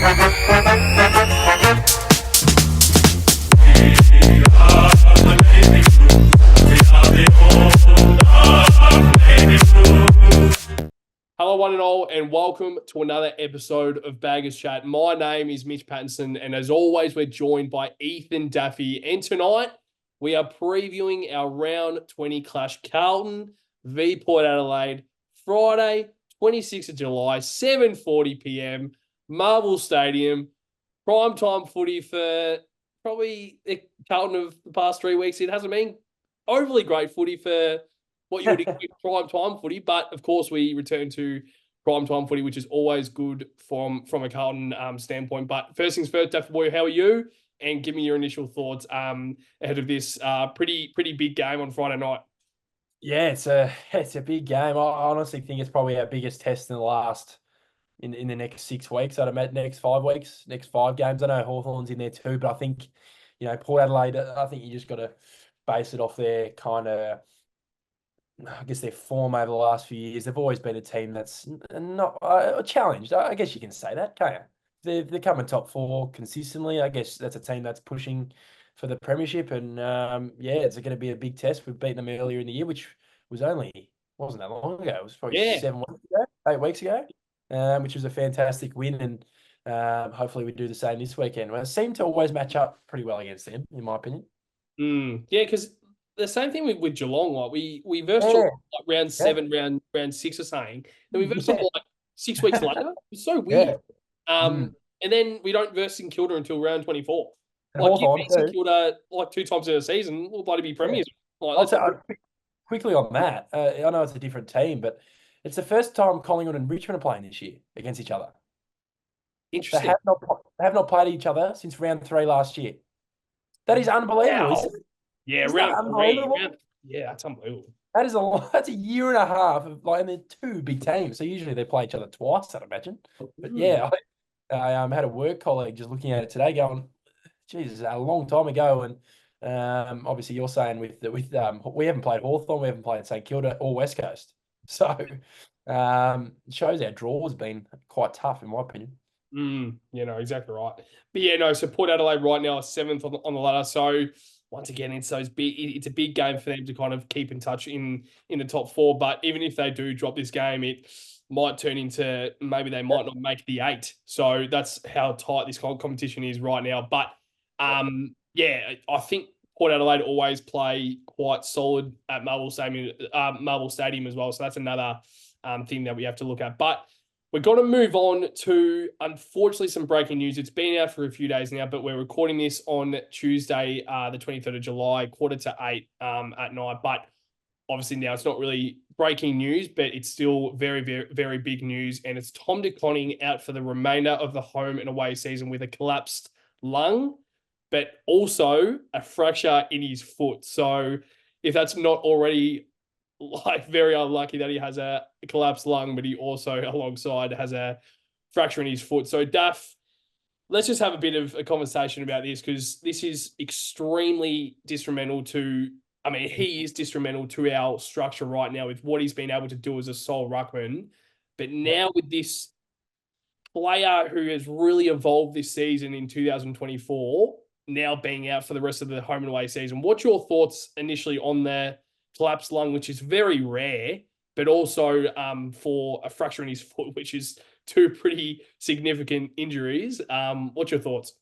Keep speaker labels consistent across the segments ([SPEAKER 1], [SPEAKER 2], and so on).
[SPEAKER 1] Hello, one and all, and welcome to another episode of Baggers Chat. My name is Mitch Pattinson, and as always, we're joined by Ethan Daffy. And tonight, we are previewing our round 20 clash, Carlton v Port Adelaide, Friday, 26th of July, 7:40 p.m, Marvel Stadium. Prime time footy for probably the Carlton of the past 3 weeks. It hasn't been overly great footy for what you would expect prime time footy, but of course we return to prime time footy, which is always good from a Carlton standpoint. But first things first, Daffy boy, how are you? And give me your initial thoughts ahead of this pretty big game on Friday night.
[SPEAKER 2] Yeah, it's a big game. I honestly think it's probably our biggest test in the last in the next 6 weeks. I'd imagine next 5 weeks, next 5 games. I know Hawthorn's in there too, but I think Port Adelaide. I think you just got to base it off their kind of, I guess, their form over the last few years. They've always been a team that's not challenged. I guess you can say that, can't you? They're coming top 4 consistently. I guess that's a team that's pushing for the premiership, and it's going to be a big test. We've beaten them earlier in the year, which wasn't that long ago. It was probably 7 weeks ago, 8 weeks ago, which was a fantastic win, and hopefully we do the same this weekend. Well, it seemed to always match up pretty well against them, in my opinion.
[SPEAKER 1] Yeah, because the same thing with Geelong. Like we versed Geelong like round 7, round 6 or something. Then we versed them like 6 weeks later. It's so weird. And then we don't verse St Kilda until round 24. Like you beat St Kilda like 2 times in a season, we'll bloody be premiers. Like,
[SPEAKER 2] quickly on that, I know it's a different team, but it's the first time Collingwood and Richmond are playing this year against each other.
[SPEAKER 1] Interesting.
[SPEAKER 2] They have not played each other since round 3 last year. That is unbelievable.
[SPEAKER 1] Wow. Yeah, round 3. Yeah, that's unbelievable.
[SPEAKER 2] That's a year and a half of and they're 2 big teams. So usually they play each other twice, I'd imagine. But yeah, I had a work colleague just looking at it today, going, "Jesus, a long time ago." And obviously, you're saying we haven't played Hawthorn, we haven't played St Kilda or West Coast, so it shows our draw has been quite tough, in my opinion.
[SPEAKER 1] Exactly right. But yeah, no. So Port Adelaide right now are 7th on the ladder. So once again, it's a big game for them to kind of keep in touch in the top 4. But even if they do drop this game, it might turn into maybe they might not make the 8. So that's how tight this competition is right now. But I think Port Adelaide always play quite solid at Marvel Stadium as well. So that's another thing that we have to look at. But we're going to move on to, unfortunately, some breaking news. It's been out for a few days now, but we're recording this on Tuesday, the 23rd of July, 7:45 at night. But obviously now it's not really breaking news, but it's still very, very, very big news. And it's Tom de Koning out for the remainder of the home and away season with a collapsed lung, but also a fracture in his foot. So if that's not already very unlucky that he has a collapsed lung, but he also alongside has a fracture in his foot. So Daff, let's just have a bit of a conversation about this, because this is extremely detrimental to, he is detrimental to our structure right now with what he's been able to do as a sole ruckman. But now with this player who has really evolved this season in 2024, now being out for the rest of the home and away season, what's your thoughts initially on the collapsed lung, which is very rare, but also for a fracture in his foot, which is 2 pretty significant injuries? What's your thoughts?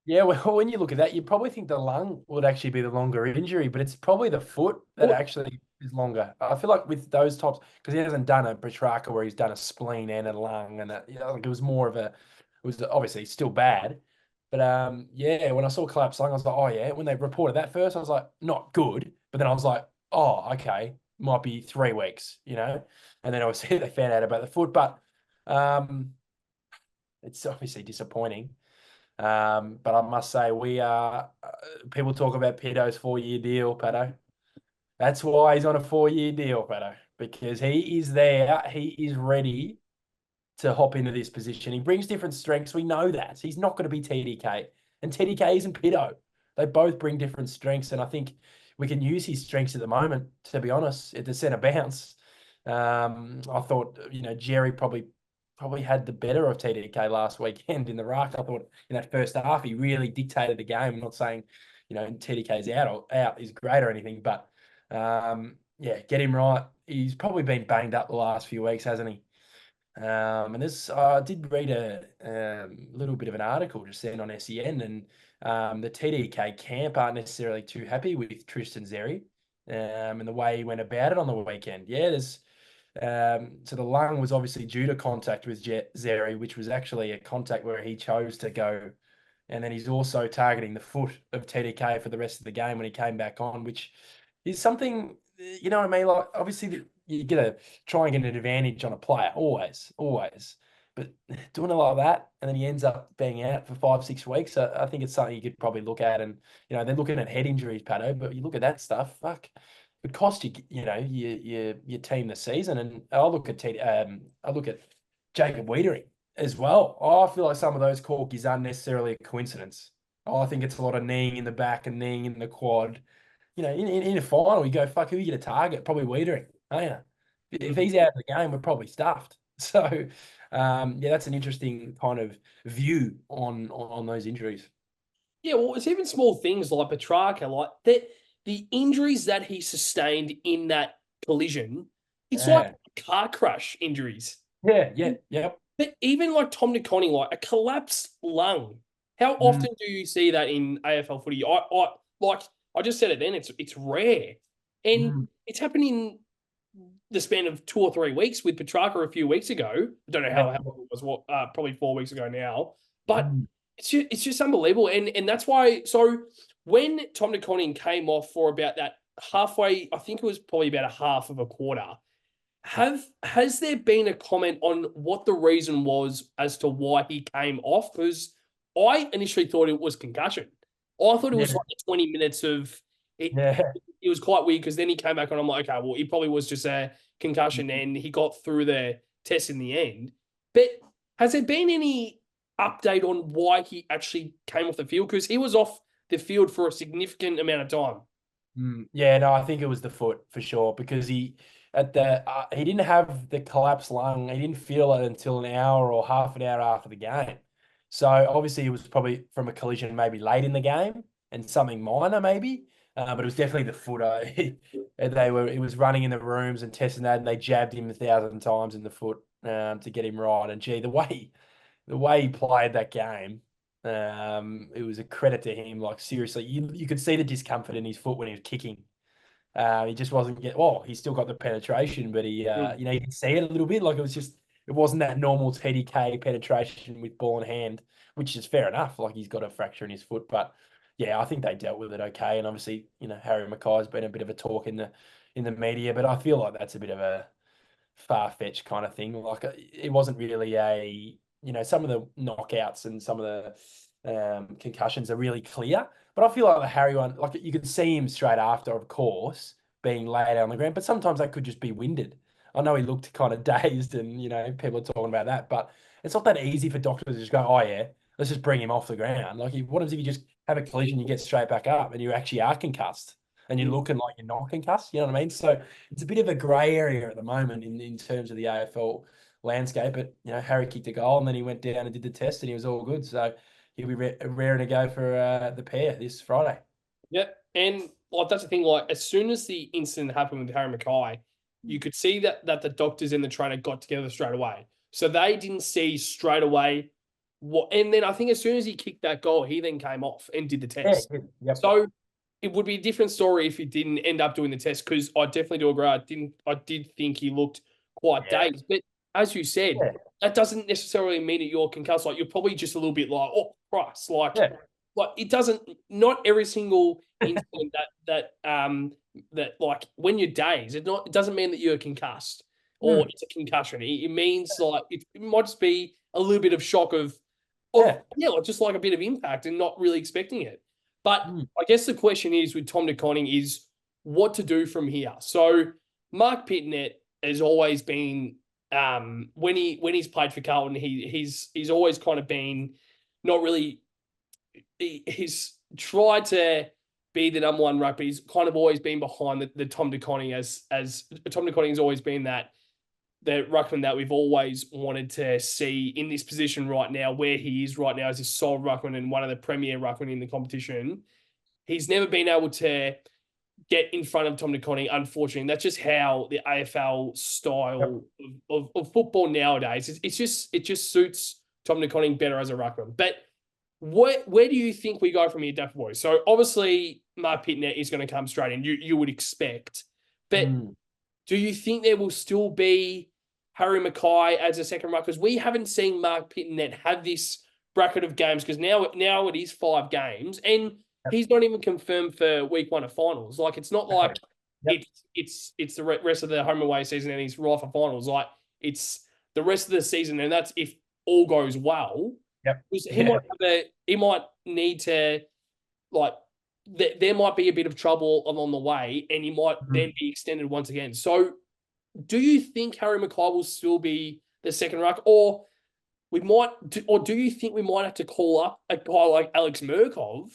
[SPEAKER 2] Yeah, well, when you look at that, you probably think the lung would actually be the longer injury, but it's probably the foot that actually is longer. I feel like with those types, because he hasn't done a Petrarca where he's done a spleen and a lung, and it was more of it was obviously still bad. But when I saw collapsed lung, I was like, oh yeah. When they reported that first, I was like, not good. But then I was like, oh, okay, might be 3 weeks, And then obviously they found out about the foot, but it's obviously disappointing. But I must say, we are. People talk about Patto's 4-year deal, Patto. That's why he's on a 4-year deal, Patto, because he is there. He is ready to hop into this position. He brings different strengths. We know that. He's not going to be TDK, and TDK isn't Patto. They both bring different strengths, and I think we can use his strengths at the moment, to be honest, at the centre bounce. I thought, Jerry probably probably had the better of TDK last weekend in the ruck. I thought in that first half he really dictated the game. I'm not saying, TDK's out is great or anything, but yeah, get him right. He's probably been banged up the last few weeks, hasn't he? And this, I did read a little bit of an article just then on SEN, and the TDK camp aren't necessarily too happy with Tristan Zeri and the way he went about it on the weekend. Yeah, so the lung was obviously due to contact with Zeri, which was actually a contact where he chose to go. And then he's also targeting the foot of TDK for the rest of the game when he came back on, which is something, you know what I mean? Like, obviously, you get to try and get an advantage on a player, always, always. But doing it like that, and then he ends up being out for 5, 6 weeks, I think it's something you could probably look at. And, they're looking at head injuries, Patto, but you look at that stuff, fuck, it would cost you, your team the season. And I look at Jacob Wiedering as well. I feel like some of those corkies aren't necessarily a coincidence. I think it's a lot of kneeing in the back and kneeing in the quad. In a final, you go, fuck, who are you going to target? Probably Wiedering, aren't you? If
[SPEAKER 1] Mhm.
[SPEAKER 2] he's out of the game, we're probably stuffed. So, yeah, that's an interesting kind of view on those injuries.
[SPEAKER 1] Yeah, well, it's even small things like Petrarca, like that the injuries that he sustained in that collision, it's like
[SPEAKER 2] Yeah,
[SPEAKER 1] car crash injuries.
[SPEAKER 2] yeah, yeah, yep.
[SPEAKER 1] But even like Tom de Koning, like a collapsed lung. How
[SPEAKER 2] Mm,
[SPEAKER 1] often do you see that in AFL footy? I just said it then. It's rare, and
[SPEAKER 2] mm,
[SPEAKER 1] it's happened in the span of 2 or 3 weeks with Petrarca a few weeks ago. I don't know how
[SPEAKER 2] yep.
[SPEAKER 1] long it was. Probably 4 weeks ago now. But
[SPEAKER 2] Mm,
[SPEAKER 1] it's just unbelievable, and that's why. So when Tom de Koning came off for about that halfway, I think it was probably about a half of a quarter. Has there been a comment on what the reason was as to why he came off? Because I initially thought it was concussion. I thought it
[SPEAKER 2] yeah,
[SPEAKER 1] was like 20 minutes of it.
[SPEAKER 2] yeah.
[SPEAKER 1] It was quite weird because then he came back and I'm like, okay, well, he probably was just a concussion and he got through the test in the end. But has there been any update on why he actually came off the field? Because he was off the field for a significant amount of time.
[SPEAKER 2] Yeah, no, I think it was the foot for sure because he didn't have the collapsed lung. He didn't feel it until an hour or half an hour after the game. So obviously it was probably from a collision maybe late in the game and something minor maybe, but it was definitely the foot. It was running in the rooms and testing that, and they jabbed him 1,000 times in the foot to get him right. And gee, the way he played that game, it was a credit to him. Like seriously, you could see the discomfort in his foot when he was kicking. He just wasn't get. Oh, he still got the penetration, but
[SPEAKER 1] Mm.
[SPEAKER 2] you can see it a little bit. Like it wasn't that normal TDK penetration with ball in hand, which is fair enough. Like he's got a fracture in his foot, but yeah, I think they dealt with it okay. And obviously, Harry Mackay's been a bit of a talk in the media, but I feel like that's a bit of a far-fetched kind of thing. Like it wasn't really some of the knockouts and some of the concussions are really clear. But I feel like the Harry one, like you could see him straight after, of course, being laid out on the ground. But sometimes that could just be winded. I know he looked kind of dazed, and people are talking about that, but it's not that easy for doctors to just go, "Oh yeah, let's just bring him off the ground." Like, what if you just have a collision, you get straight back up, and you actually are concussed, and you're looking like you're not concussed? You know what I mean? So it's a bit of a grey area at the moment in terms of the AFL landscape. But Harry kicked a goal and then he went down and did the test and he was all good. So he'll be raring to go for the pair this Friday.
[SPEAKER 1] Yeah, and like that's the thing. Like as soon as the incident happened with Harry Mackay, you could see that the doctors and the trainer got together straight away. So they didn't see straight away what. And then I think as soon as he kicked that goal, he then came off and did the
[SPEAKER 2] Yeah.
[SPEAKER 1] test.
[SPEAKER 2] Yep.
[SPEAKER 1] So it would be a different story if he didn't end up doing the test because I definitely do agree. I did think he looked quite
[SPEAKER 2] Yeah.
[SPEAKER 1] dazed, but as you said,
[SPEAKER 2] Yeah.
[SPEAKER 1] that doesn't necessarily mean that you're concussed. Like you're probably just a little bit like, oh Christ,
[SPEAKER 2] Yeah.
[SPEAKER 1] like it doesn't. Not every single incident that like when you're dazed, it doesn't mean that you're concussed or
[SPEAKER 2] Mm.
[SPEAKER 1] it's a concussion. It means like it might just be a little bit of shock of
[SPEAKER 2] Yeah.
[SPEAKER 1] yeah, like just like a bit of impact and not really expecting it. But
[SPEAKER 2] Mm.
[SPEAKER 1] I guess the question is with Tom de Koning is what to do from here. So Mark Pitnet has always been when he's played for Carlton, he's always kind of been not really he's tried to be the number one ruck, but he's kind of always been behind the Tom de Koning as Tom de Koning has always been that the ruckman that we've always wanted to see in this position right now, where he is right now as a sole ruckman and one of the premier ruckman in the competition. He's never been able to get in front of Tom De Koning, unfortunately. That's just how the AFL style of football nowadays. It just suits Tom De Koning better as a ruckman. But where do you think we go from here, Dapper Boys? So obviously Mark Pitnet is going to come straight in. You would expect. But do you think there will still be Harry Mackay as a second ruck? Because we haven't seen Mark Pitnet have this bracket of games, because now it is 5 games, and he's not even confirmed for week 1 of finals. Like, it's not like it's the rest of the home away season and he's right for finals. Like, it's the rest of the season, and that's if all goes well. He might need to, like, there might be a bit of trouble along the way, and he might then be extended once again. So, do you think Harry Mackay will still be the second ruck, or do you think we might have to call up a guy like Alex Murkov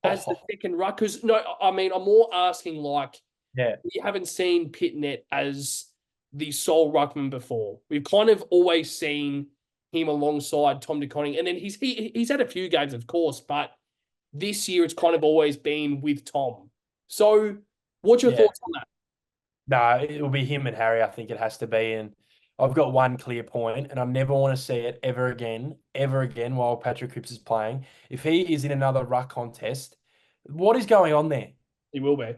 [SPEAKER 1] as the second ruck? Because no, I mean, I'm more asking, like, we haven't seen Pitnet as the sole ruckman before. We've kind of always seen him alongside Tom De Koning, and then he's had a few games, of course, but this year it's kind of always been with Tom. So, what's your thoughts on that?
[SPEAKER 2] No, it will be him and Harry. I think it has to be. And I've got one clear point, and I never want to see it ever again while Patrick Cripps is playing. If he is in another ruck contest, what is going on there?
[SPEAKER 1] He will be.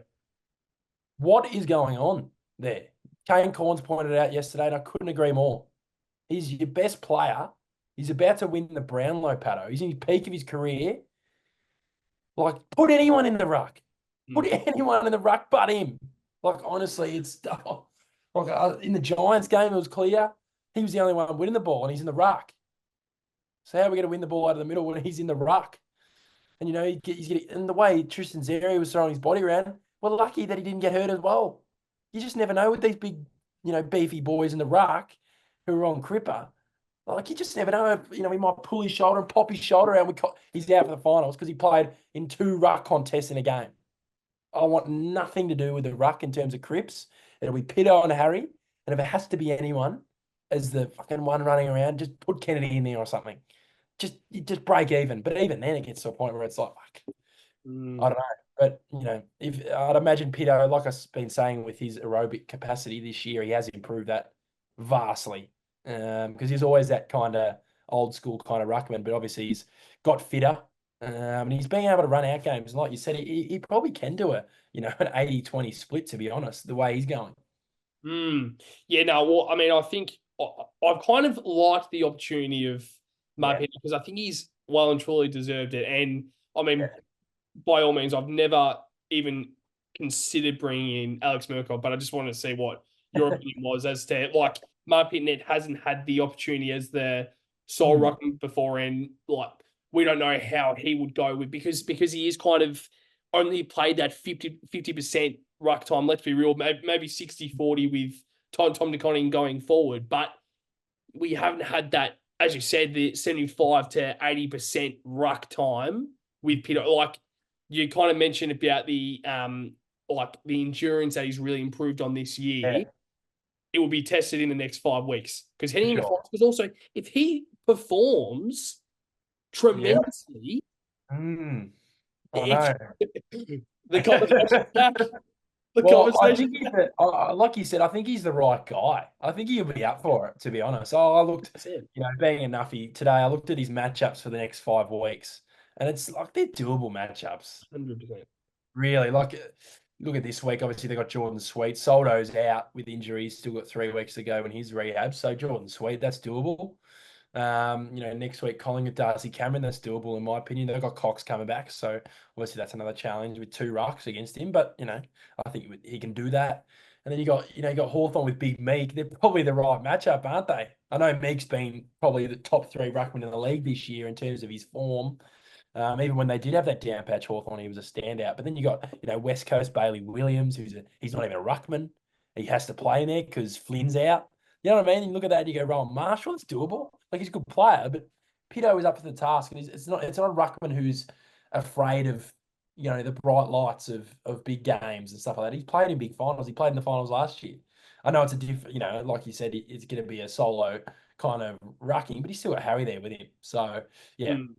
[SPEAKER 2] What is going on there? Kane Corns pointed out yesterday, and I couldn't agree more. He's your best player. He's about to win the Brownlow, Patto. He's in his peak of his career. Like, put anyone in the ruck. Put anyone in the ruck but him. Like, honestly, it's like in the Giants game, it was clear he was the only one winning the ball, and he's in the ruck. So how are we going to win the ball out of the middle when he's in the ruck? And he's getting, and the way Tristan Xerri was throwing his body around, we're lucky that he didn't get hurt as well. You just never know with these big, beefy boys in the ruck who are on Cripper. Like, you just never know. He might pull his shoulder and pop his shoulder out. He's out for the finals because he played in 2 ruck contests in a game. I want nothing to do with the ruck in terms of Cripps. It'll be Pitto and Harry. And if it has to be anyone as the fucking one running around, just put Kennedy in there or something. Just break even. But even then, it gets to a point where it's like, I don't know. But, if I'd imagine Pitto, like I've been saying, with his aerobic capacity this year, he has improved that vastly. Because he's always that kind of old school kind of ruckman. But obviously, he's got fitter. And he's being able to run out games. And like you said, he probably can do an 80-20 split, to be honest, the way he's going.
[SPEAKER 1] Yeah, no, well, I mean, I think I've kind of liked the opportunity of Mark Pitnet, because I think he's well and truly deserved it. And, I mean, by all means, I've never even considered bringing in Alex Murkov, but I just wanted to see what your opinion was as to, like, Mark Pitnet hasn't had the opportunity as the sole ruckman before, and, like, we don't know how he would go with, because he is kind of only played that 50% ruck time. Let's be real, maybe 60-40 with Tom De Koning going forward. But we haven't had that, as you said, the 75 to 80% ruck time with Peter. Like, you kind of mentioned about the the endurance that he's really improved on this year. Yeah. It will be tested in the next 5 weeks, because heading into finals. Because also, if he performs tremendously,
[SPEAKER 2] I know.
[SPEAKER 1] The conversation's back.
[SPEAKER 2] I think like you said, I think he's the right guy. I think he'll be up for it, to be honest. I looked, being a nuffy today, I looked at his matchups for the next 5 weeks, and it's like they're doable matchups.
[SPEAKER 1] 100%.
[SPEAKER 2] Really, like, look at this week. Obviously, they got Jordan Sweet. Soldo's out with injuries. Still got 3 weeks to go in his rehab. So Jordan Sweet, that's doable. Next week, Collingwood, Darcy Cameron, that's doable in my opinion. They've got Cox coming back, so obviously that's another challenge with 2 rucks against him. But I think he can do that. And then you got Hawthorn with Big Meek. They're probably the right matchup, aren't they? I know Meek's been probably the top 3 ruckman in the league this year in terms of his form. Even when they did have that down patch, Hawthorn, he was a standout. But then you got West Coast Bailey Williams, he's not even a ruckman. He has to play in there because Flynn's out. You know what I mean? You look at that and you go, Rowan Marshall, it's doable. Like, he's a good player, but Pitto is up for the task. And it's not a ruckman who's afraid of, the bright lights of big games and stuff like that. He's played in big finals. He played in the finals last year. I know it's a different, like you said, it's going to be a solo kind of rucking, but he's still got Harry there with him. So yeah,
[SPEAKER 1] Mm.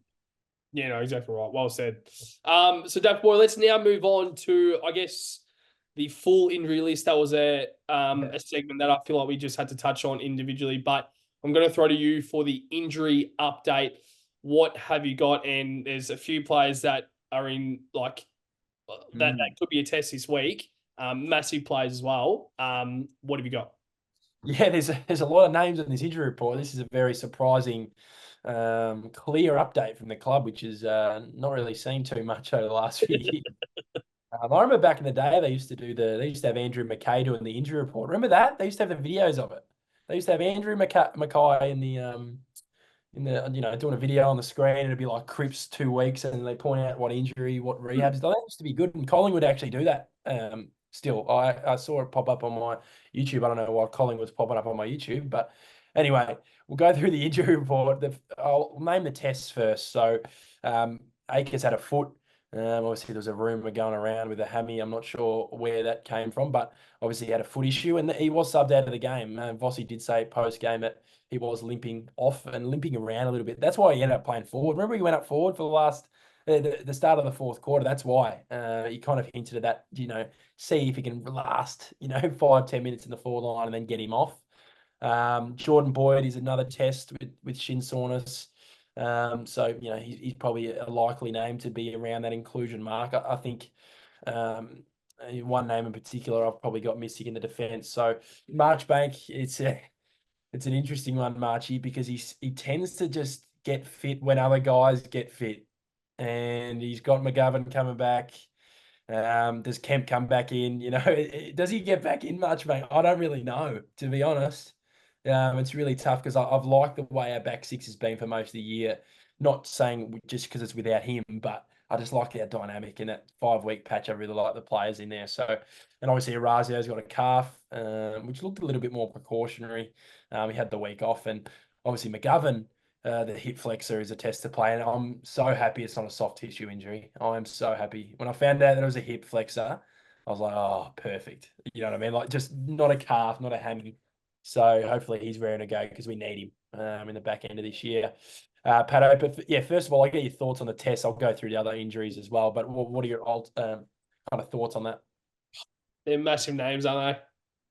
[SPEAKER 1] Yeah, no, exactly right. Well said. So Dave boy, let's now move on to, I guess, the full injury list. That was
[SPEAKER 2] yeah.
[SPEAKER 1] a segment that I feel like we just had to touch on individually, but I'm going to throw to you for the injury update. What have you got? And there's a few players that are in like that could be a test this week. Massive players as well. What have you got?
[SPEAKER 2] Yeah, there's a lot of names on this injury report. This is a very surprising, clear update from the club, which is not really seen too much over the last few years. I remember back in the day they used to have Andrew McKay doing the injury report. Remember that? They used to have the videos of it. They used to have Andrew McKay doing a video on the screen. It'd be like Cripps 2 weeks, and they point out what injury, what rehabs. That used to be good, and Collingwood actually do that. Still, I saw it pop up on my YouTube. I don't know why Collingwood's popping up on my YouTube, but anyway, we'll go through the injury report. I'll name the tests first. So, Akers had a foot. Obviously, there was a rumor going around with a hammy. I'm not sure where that came from, but obviously he had a foot issue, and he was subbed out of the game. Vossi did say post game that he was limping off and limping around a little bit. That's why he ended up playing forward. Remember, he went up forward for the start of the fourth quarter. That's why he kind of hinted at that. See if he can last 5-10 minutes in the forward line and then get him off. Jordan Boyd is another test with shin soreness. So he's probably a likely name to be around that inclusion mark. I think one name in particular I've probably got missing in the defence. So Marchbank, it's an interesting one, Marchie, because he tends to just get fit when other guys get fit, and he's got McGovern coming back. Does Kemp come back in? Does he get back in much, mate? I don't really know, to be honest. It's really tough because I've liked the way our back six has been for most of the year. Not saying just because it's without him, but I just like our dynamic in that 5 week patch. I really like the players in there. So, and obviously Orazio's got a calf, which looked a little bit more precautionary. He had the week off, and obviously McGovern. The hip flexor is a test to play, and I'm so happy it's not a soft tissue injury. I am so happy. When I found out that it was a hip flexor, I was like, oh, perfect. You know what I mean? Like, just not a calf, not a hammy. So hopefully he's ready to go because we need him in the back end of this year. Patto, but yeah, first of all, I'll get your thoughts on the test. I'll go through the other injuries as well. But what are your kind of thoughts on that?
[SPEAKER 1] They're massive names, aren't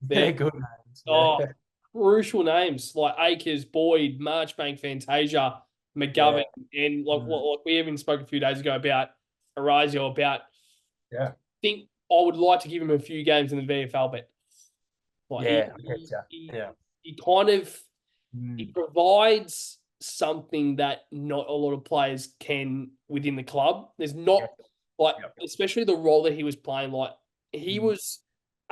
[SPEAKER 1] they?
[SPEAKER 2] They're
[SPEAKER 1] They're
[SPEAKER 2] good names.
[SPEAKER 1] oh,
[SPEAKER 2] Yeah.
[SPEAKER 1] crucial names like Akers, Boyd, Marchbank, Fantasia,
[SPEAKER 2] Yeah.
[SPEAKER 1] McGovern, and like
[SPEAKER 2] Mm.
[SPEAKER 1] what we even spoke a few days ago about Orazio. About
[SPEAKER 2] Yeah.
[SPEAKER 1] think I would like to give him a few games in the VFL, but like
[SPEAKER 2] Yeah. I get you.
[SPEAKER 1] he,
[SPEAKER 2] Yeah.
[SPEAKER 1] he kind of he
[SPEAKER 2] Mm.
[SPEAKER 1] provides something that not a lot of players can within the club. There's not
[SPEAKER 2] Yeah.
[SPEAKER 1] like,
[SPEAKER 2] Yep.
[SPEAKER 1] especially the role that he was playing, like he
[SPEAKER 2] Mm.
[SPEAKER 1] was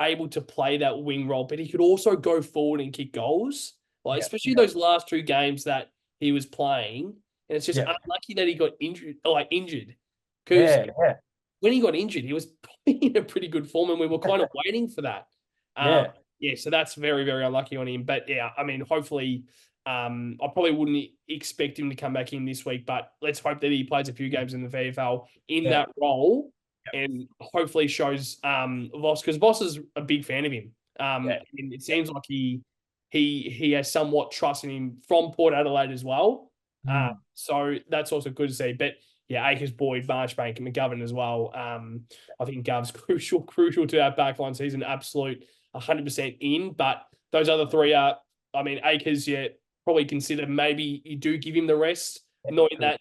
[SPEAKER 1] able to play that wing role, but he could also go forward and kick goals. Like,
[SPEAKER 2] Yeah.
[SPEAKER 1] especially
[SPEAKER 2] Yeah.
[SPEAKER 1] those last two games that he was playing. And it's just
[SPEAKER 2] Yeah.
[SPEAKER 1] unlucky that he got injured. Because
[SPEAKER 2] Yeah. Yeah.
[SPEAKER 1] when he got injured, he was probably in a pretty good form, and we were kind of waiting for that. Um,
[SPEAKER 2] Yeah.
[SPEAKER 1] yeah, so that's very, very unlucky on him. But yeah, I mean, hopefully, I probably wouldn't expect him to come back in this week, but let's hope that he plays a few games in the VFL in
[SPEAKER 2] Yeah.
[SPEAKER 1] that role,
[SPEAKER 2] Yep.
[SPEAKER 1] and hopefully shows Voss, because Voss is a big fan of him.
[SPEAKER 2] Yeah.
[SPEAKER 1] And it seems like he has somewhat trust in him from Port Adelaide as well.
[SPEAKER 2] Mm.
[SPEAKER 1] So that's also good to see. But yeah, Akers, Boyd, Marchbank, and McGovern as well. I think Gov's crucial to our backline. So he's an absolute 100% in. But those other three are, I mean, Akers, yeah, probably consider maybe you do give him the rest, knowing
[SPEAKER 2] True.
[SPEAKER 1] that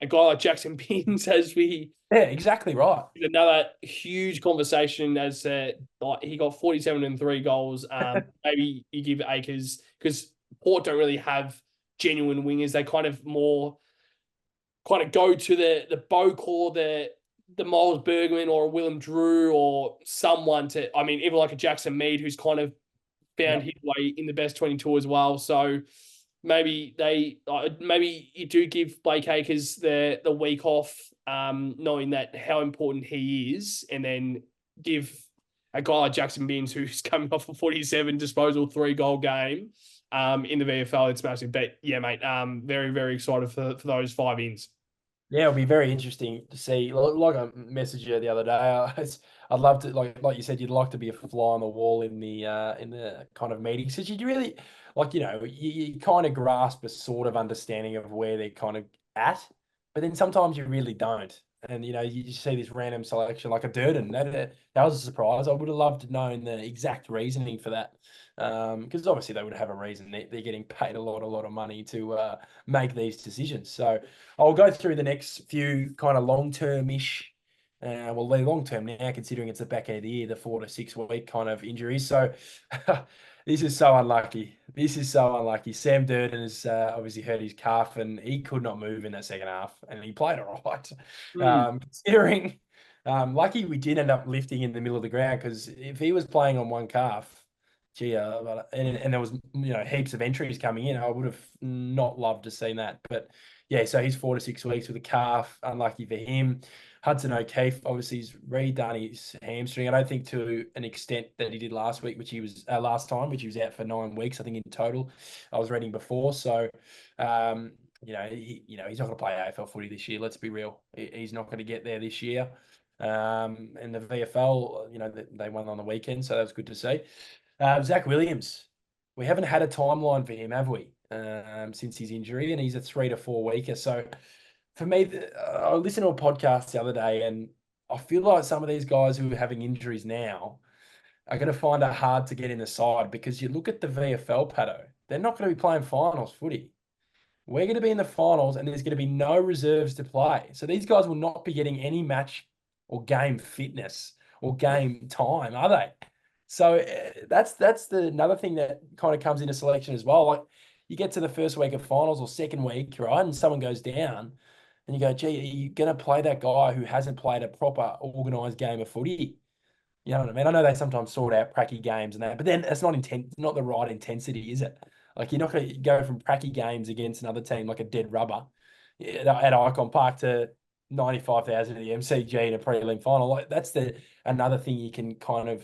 [SPEAKER 1] a guy like Jackson Pins, as we
[SPEAKER 2] Yeah, exactly right.
[SPEAKER 1] another huge conversation as like he got 47 and 3 goals. Maybe you give Akers, because Port don't really have genuine wingers. They kind of go to the Bocor, the Miles Bergman or a Willem Drew or someone to, I mean, even like a Jackson Mead who's kind of found
[SPEAKER 2] Yep.
[SPEAKER 1] his way in the best 22 as well. So maybe maybe you do give Blake Acres the week off, knowing that how important he is, and then give a guy like Jackson Binns, who's coming off a 47 disposal 3 goal game, in the VFL. It's massive. But yeah, mate, very, very excited for those 5 ins.
[SPEAKER 2] Yeah, it'll be very interesting to see. Like I messaged you the other day, I'd love to, like you said, you'd like to be a fly on the wall in the kind of meetings because you really like you kind of grasp a sort of understanding of where they're kind of at, but then sometimes you really don't. And you just see this random selection like a Durden. That was a surprise. I would have loved to know the exact reasoning for that, because obviously they would have a reason. They're getting paid a lot of money to make these decisions. So I'll go through the next few kind of long-term-ish. Well, they're long-term now, considering it's the back end of the year, the 4 to 6 week kind of injuries. So this is so unlucky. This is so unlucky. Sam Durden has obviously hurt his calf, and he could not move in that second half, and he played all right.
[SPEAKER 1] Hmm.
[SPEAKER 2] Considering, lucky we did end up lifting in the middle of the ground because if he was playing on one calf, gee, and there was heaps of entries coming in, I would have not loved to seen that, but. Yeah, so he's 4 to 6 weeks with a calf. Unlucky for him. Hudson O'Keefe, obviously, he's redone his hamstring. I don't think to an extent that he did last week, which he was last time, which he was out for 9 weeks, I think in total. I was reading before, so he's not going to play AFL footy this year. Let's be real, he's not going to get there this year. And the VFL, they won on the weekend, so that was good to see. Zach Williams, we haven't had a timeline for him, have we? Since his injury, and he's a 3 to 4 weeker. So for me, I listened to a podcast the other day, and I feel like some of these guys who are having injuries now are going to find it hard to get in the side because you look at the VFL, Patto, they're not going to be playing finals footy. We're going to be in the finals, and there's going to be no reserves to play. So these guys will not be getting any match or game fitness or game time, are they? So that's another thing that kind of comes into selection as well. Like you get to the first week of finals or second week, right, and someone goes down, and you go, "Gee, are you going to play that guy who hasn't played a proper organised game of footy?" You know what I mean? I know they sometimes sort out pracky games and that, but then it's not the right intensity, is it? Like you're not going to go from pracky games against another team like a dead rubber at Icon Park to 95,000 at the MCG in a prelim final. Like that's another thing you can kind of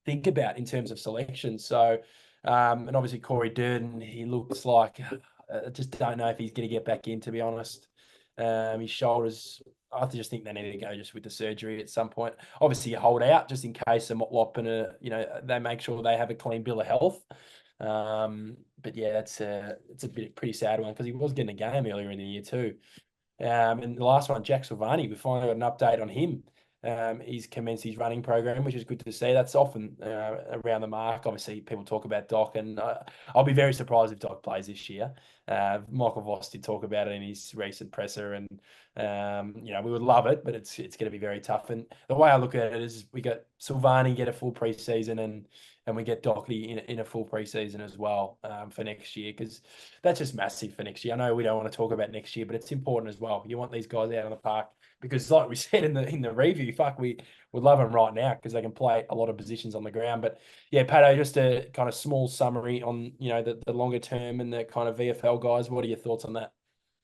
[SPEAKER 2] think about in terms of selection. So, and obviously Corey Durden, he looks like I just don't know if he's going to get back in, to be honest. His shoulders, I just think they need to go just with the surgery at some point. Obviously, you hold out just in case a motlop and they make sure they have a clean bill of health. But yeah, it's a pretty sad one because he was getting a game earlier in the year too. And the last one, Jack Silvani, we finally got an update on him. He's commenced his running program, which is good to see. That's often around the mark. Obviously, people talk about Doc, and I'll be very surprised if Doc plays this year. Michael Voss did talk about it in his recent presser, and we would love it, but it's going to be very tough. And the way I look at it is, we got Silvani get a full preseason, and we get Dockley in a full preseason as well for next year, because that's just massive for next year. I know we don't want to talk about next year, but it's important as well. You want these guys out on the park because, like we said in the review, fuck, we would love them right now because they can play a lot of positions on the ground. But yeah, Pato, just a kind of small summary on the longer term and the kind of VFL guys. What are your thoughts on that?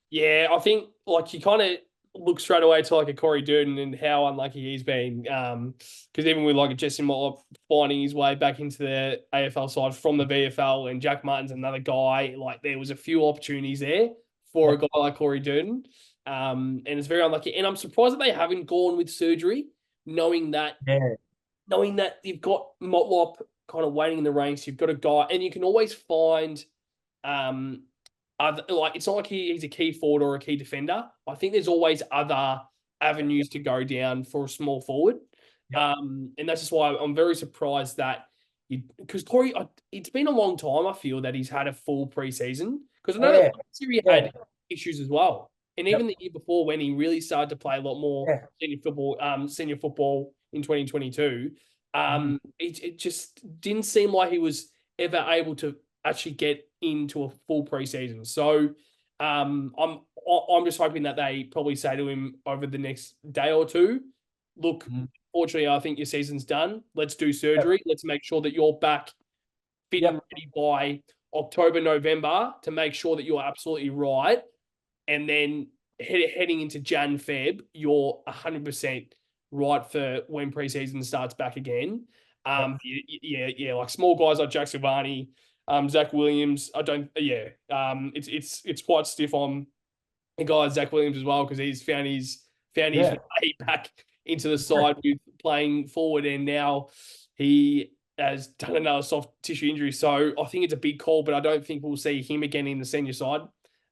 [SPEAKER 1] Yeah, I think like you kind of look straight away to like a Corey Durden and how unlucky he's been. Because even with like a Jesse Motlop finding his way back into the AFL side from the VFL, and Jack Martin's another guy, like there was a few opportunities there for a
[SPEAKER 2] Yep.
[SPEAKER 1] guy like Corey Durden. And it's very unlucky. And I'm surprised that they haven't gone with surgery, knowing that
[SPEAKER 2] Yeah.
[SPEAKER 1] knowing that you've got Motlop kind of waiting in the ranks, you've got a guy, and you can always find um like it's not like he's a key forward or a key defender. I think there's always other avenues to go down for a small forward.
[SPEAKER 2] Yep.
[SPEAKER 1] And that's just why I'm very surprised that because Corey, it's been a long time. I feel that he's had a full preseason because I know that
[SPEAKER 2] Yeah.
[SPEAKER 1] last year he
[SPEAKER 2] Yeah.
[SPEAKER 1] had issues as well, and even
[SPEAKER 2] Yep.
[SPEAKER 1] the year before when he really started to play a lot more
[SPEAKER 2] Yeah.
[SPEAKER 1] senior football in 2022.
[SPEAKER 2] Mm.
[SPEAKER 1] It just didn't seem like he was ever able to actually get into a full preseason. So I'm just hoping that they probably say to him over the next day or two, look,
[SPEAKER 2] Mm.
[SPEAKER 1] fortunately, I think your season's done. Let's do
[SPEAKER 2] Yep.
[SPEAKER 1] surgery. Let's make sure that you're back fit and
[SPEAKER 2] Yep.
[SPEAKER 1] ready by October, November to make sure that you're absolutely right. And then heading into Jan, Feb, you're 100% right for when preseason starts back again.
[SPEAKER 2] Yep.
[SPEAKER 1] Yeah, like small guys like Jack Silvani, Zach Williams. I don't, yeah, it's quite stiff on a guy like Zach Williams as well, because he's found his
[SPEAKER 2] Yeah.
[SPEAKER 1] way back into the side with playing forward, and now he has done another soft tissue injury. So I think it's a big call, but I don't think we'll see him again in the senior side.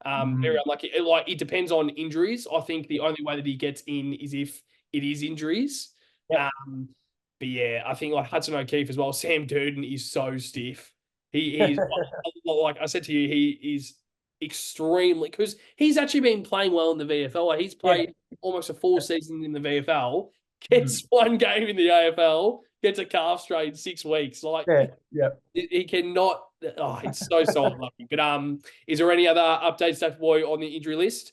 [SPEAKER 1] Very
[SPEAKER 2] Mm.
[SPEAKER 1] unlucky. Like it depends on injuries. I think the only way that he gets in is if it is injuries.
[SPEAKER 2] Yep.
[SPEAKER 1] Um, but yeah, I think like Hudson O'Keefe as well. Sam Durden is so stiff. He's like I said to you, he is extremely, because he's actually been playing well in the VFL. Like he's
[SPEAKER 2] Yeah.
[SPEAKER 1] played almost a full season in the VFL,
[SPEAKER 2] Mm.
[SPEAKER 1] gets one game in the AFL, gets a calf strain in 6 weeks. Like
[SPEAKER 2] Yeah. Yeah.
[SPEAKER 1] he cannot. Oh, it's so unlucky. But is there any other updates, Steph Boy, on the injury list?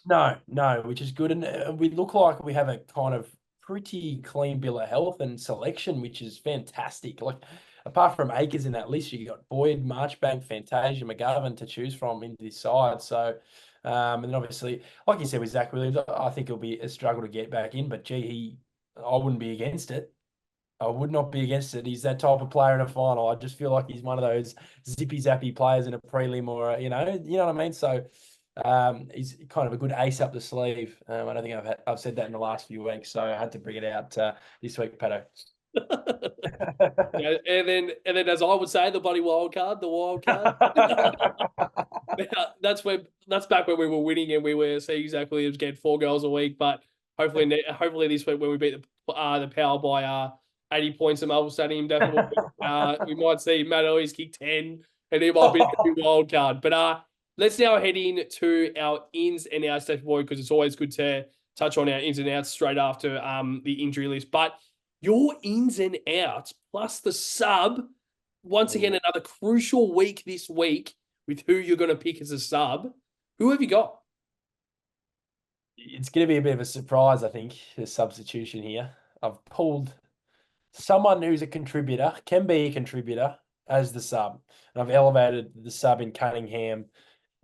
[SPEAKER 2] No, no, which is good. And we look like we have a kind of pretty clean bill of health and selection, which is fantastic. Like, apart from Akers in that list, you got Boyd, Marchbank, Fantasia, McGovern to choose from in this side. So, and then obviously, like you said with Zach Williams, I think it'll be a struggle to get back in, but gee, I wouldn't be against it. I would not be against it. He's that type of player in a final. I just feel like he's one of those zippy zappy players in a prelim or you know what I mean. So he's kind of a good ace up the sleeve. I don't think I've said that in the last few weeks, so I had to bring it out this week, Patto.
[SPEAKER 1] Yeah, and then as I would say, the bloody wild card, the wild card. That's back when we were winning and we were seeing Zach Williams get 4 goals a week. But hopefully this week when we beat the Power by 80 points at Marvel Stadium, definitely we might see Matt Ellis kick 10 and he might be a new wild card. But let's now head in to our ins and outs, Steph Boy, because it's always good to touch on our ins and outs straight after the injury list. But your ins and outs plus the sub, once again, another crucial week this week with who you're going to pick as a sub. Who have you got?
[SPEAKER 2] It's going to be a bit of a surprise, I think, the substitution here. I've pulled someone who's a contributor, can be a contributor, as the sub. And I've elevated the sub in Cunningham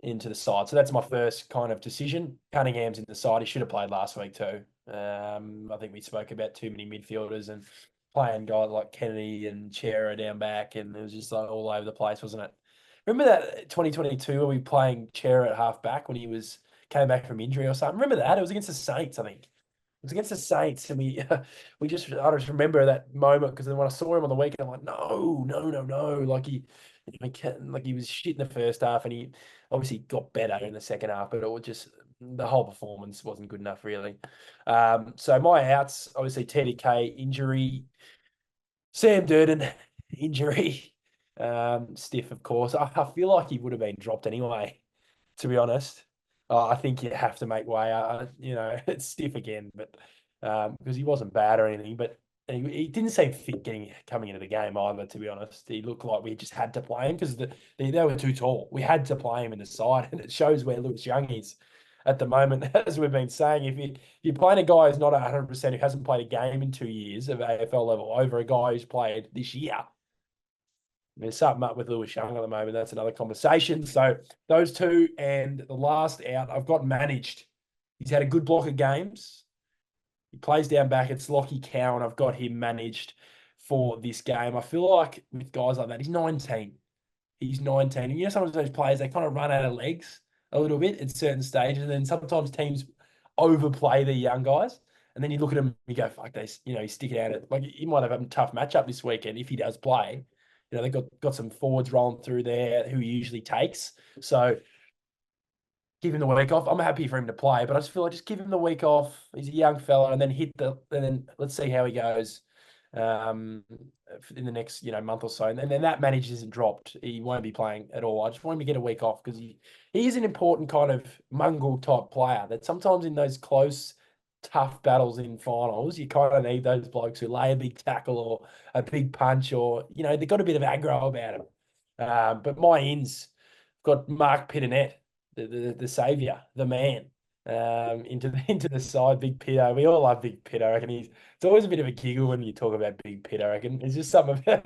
[SPEAKER 2] into the side. So that's my first kind of decision. Cunningham's in the side. He should have played last week too. I think we spoke about too many midfielders and playing guys like Kennedy and Chera down back, and it was just like all over the place, wasn't it? Remember that 2022 where we were playing Chera at half back when he came back from injury or something? Remember that? It was against the Saints, I think. It was against the Saints, and I just remember that moment because then when I saw him on the weekend, I'm like, no, no, no, no, like he was shit in the first half, and he obviously got better in the second half, but it was just the whole performance wasn't good enough, really. So my outs, obviously TDK injury, Sam Durden injury, stiff, of course. I feel like he would have been dropped anyway, to be honest. I think you have to make way. It's stiff again, but because he wasn't bad or anything, but he didn't seem fit coming into the game either. To be honest, he looked like we just had to play him because they were too tall. We had to play him in the side, and it shows where Lewis Young is at the moment. As we've been saying, if you're playing a guy who's not 100%, who hasn't played a game in 2 years of AFL level over a guy who's played this year, there's something up with Lewis Young at the moment. That's another conversation. So those two, and the last out, I've got managed. He's had a good block of games. He plays down back. It's Lockie Cowan. I've got him managed for this game. I feel like with guys like that, he's 19. He's 19. And sometimes those players, they kind of run out of legs a little bit at certain stages. And then sometimes teams overplay the young guys. And then you look at him and you go, fuck, he's sticking out at, like, he might have a tough matchup this weekend if he does play. They've got some forwards rolling through there who he usually takes. So give him the week off. I'm happy for him to play, but I just feel like just give him the week off. He's a young fella, and then let's see how he goes in the next month or so. And then that manager isn't dropped. He won't be playing at all. I just want him to get a week off because he is an important kind of Mungle type player that sometimes in those close, tough battles in finals, you kind of need those blokes who lay a big tackle or a big punch, or they've got a bit of aggro about them. But my ins got Mark Pittonet, the saviour, the man, into the side. Big Pitto. We all love Big Pitto. I reckon it's always a bit of a giggle when you talk about Big Pitto. I reckon it's just something about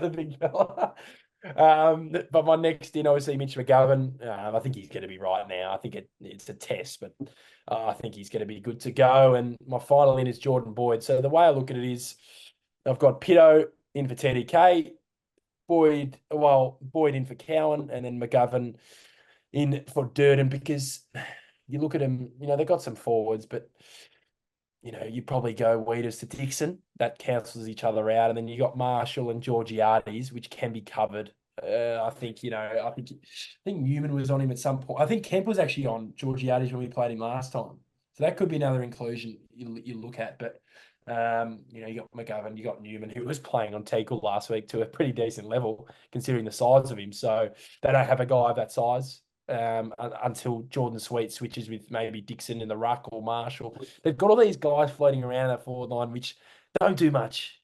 [SPEAKER 2] the big fella. But my next in, obviously, Mitch McGovern. I think he's going to be right now. I think it's a test, but I think he's going to be good to go. And my final in is Jordan Boyd. So the way I look at it is, I've got Pitto in for TDK, Boyd in for Cowan, and then McGovern in for Durden, because you look at them, they've got some forwards, but you probably go Weeders to Dixon. That cancels each other out. And then you got Marshall and Georgiades, which can be covered. I think Newman was on him at some point. I think Kemp was actually on Georgiades when we played him last time. So that could be another inclusion you look at. But you got McGovern, you got Newman, who was playing on tackle last week to a pretty decent level, considering the size of him. So they don't have a guy of that size until Jordan Sweet switches with maybe Dixon in the ruck or Marshall. They've got all these guys floating around that forward line, which don't do much,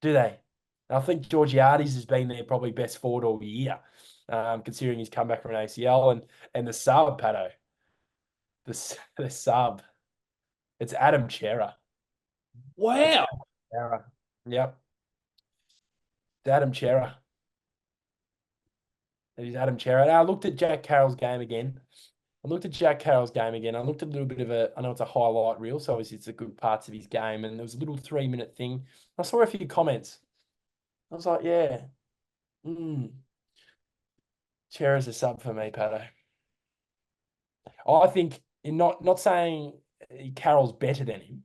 [SPEAKER 2] do they? And I think Georgiades has been their probably best forward all year, considering he's come back from an ACL and the sub, Patto, the sub, it's Adam Chera.
[SPEAKER 1] Wow.
[SPEAKER 2] Chera. Yep. It's Adam Chera. It is Adam Chera. And I looked at Jack Carroll's game again. I looked at a little bit of I know it's a highlight reel, so obviously it's the good parts of his game. And there was a little 3-minute thing. I saw a few comments. I was like, yeah, Chera's a sub for me, Patto. I think in not saying Carroll's better than him,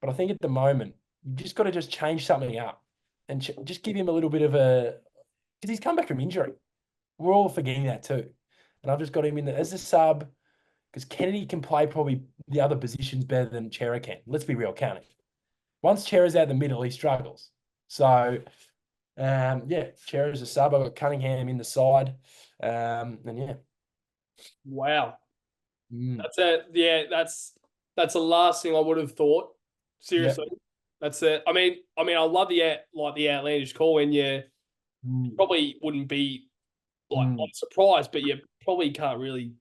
[SPEAKER 2] but I think at the moment you just got to just change something up and just give him a little bit of because he's come back from injury. We're all forgetting that too. And I've just got him in as a sub because Kennedy can play probably the other positions better than Chera can. Let's be real, can't he? Once Chera's out the middle, he struggles. So, Chera's a sub. I've got Cunningham in the side. And yeah.
[SPEAKER 1] Wow.
[SPEAKER 2] Mm.
[SPEAKER 1] That's it. Yeah, that's the last thing I would have thought. Seriously.
[SPEAKER 2] Yep.
[SPEAKER 1] That's it. I mean, I love the outlandish call when you probably wouldn't be I'm surprised, but you probably can't really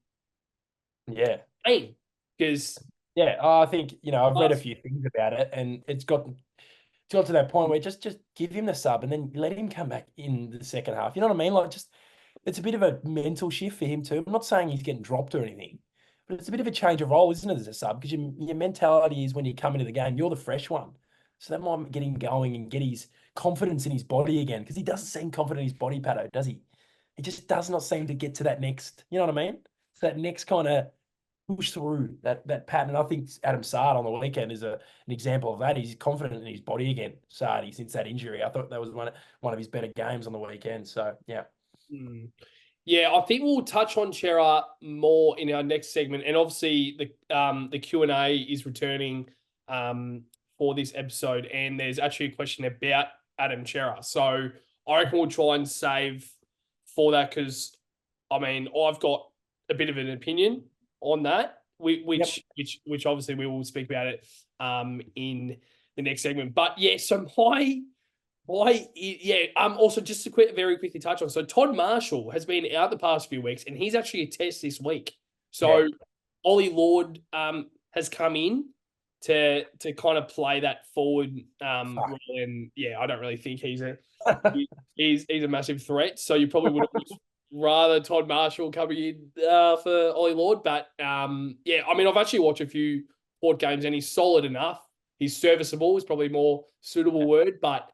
[SPEAKER 2] Yeah.
[SPEAKER 1] aim because
[SPEAKER 2] Yeah, I think, I've read a few things about it and it's got to that point where just give him the sub and then let him come back in the second half. You know what I mean? Like it's a bit of a mental shift for him too. I'm not saying he's getting dropped or anything, but it's a bit of a change of role, isn't it, as a sub? Because your mentality is when you come into the game, you're the fresh one. So that might get him going and get his confidence in his body again because he doesn't seem confident in his body, Patto, does he? He just does not seem to get to that next, you know what I mean? So that next kind of push through that pattern. And I think Adam Sard on the weekend is an example of that. He's confident in his body again, Sardi, since that injury. I thought that was one of his better games on the weekend. So, yeah.
[SPEAKER 1] Yeah, I think we'll touch on Chera more in our next segment. And obviously the Q&A is returning for this episode. And there's actually a question about Adam Chera. So I reckon we'll try and save for that because, I've got a bit of an opinion on that, which obviously we will speak about it in the next segment. But yeah, so also just to very quickly touch on. So Todd Marshall has been out the past few weeks, and he's actually a test this week. So Ollie Lord has come in to kind of play that forward role, and I don't really think he's a massive threat. So you probably would have rather Todd Marshall coming in for Ollie Lord, but I've actually watched a few Port games, and he's solid enough. He's serviceable is probably more suitable word, but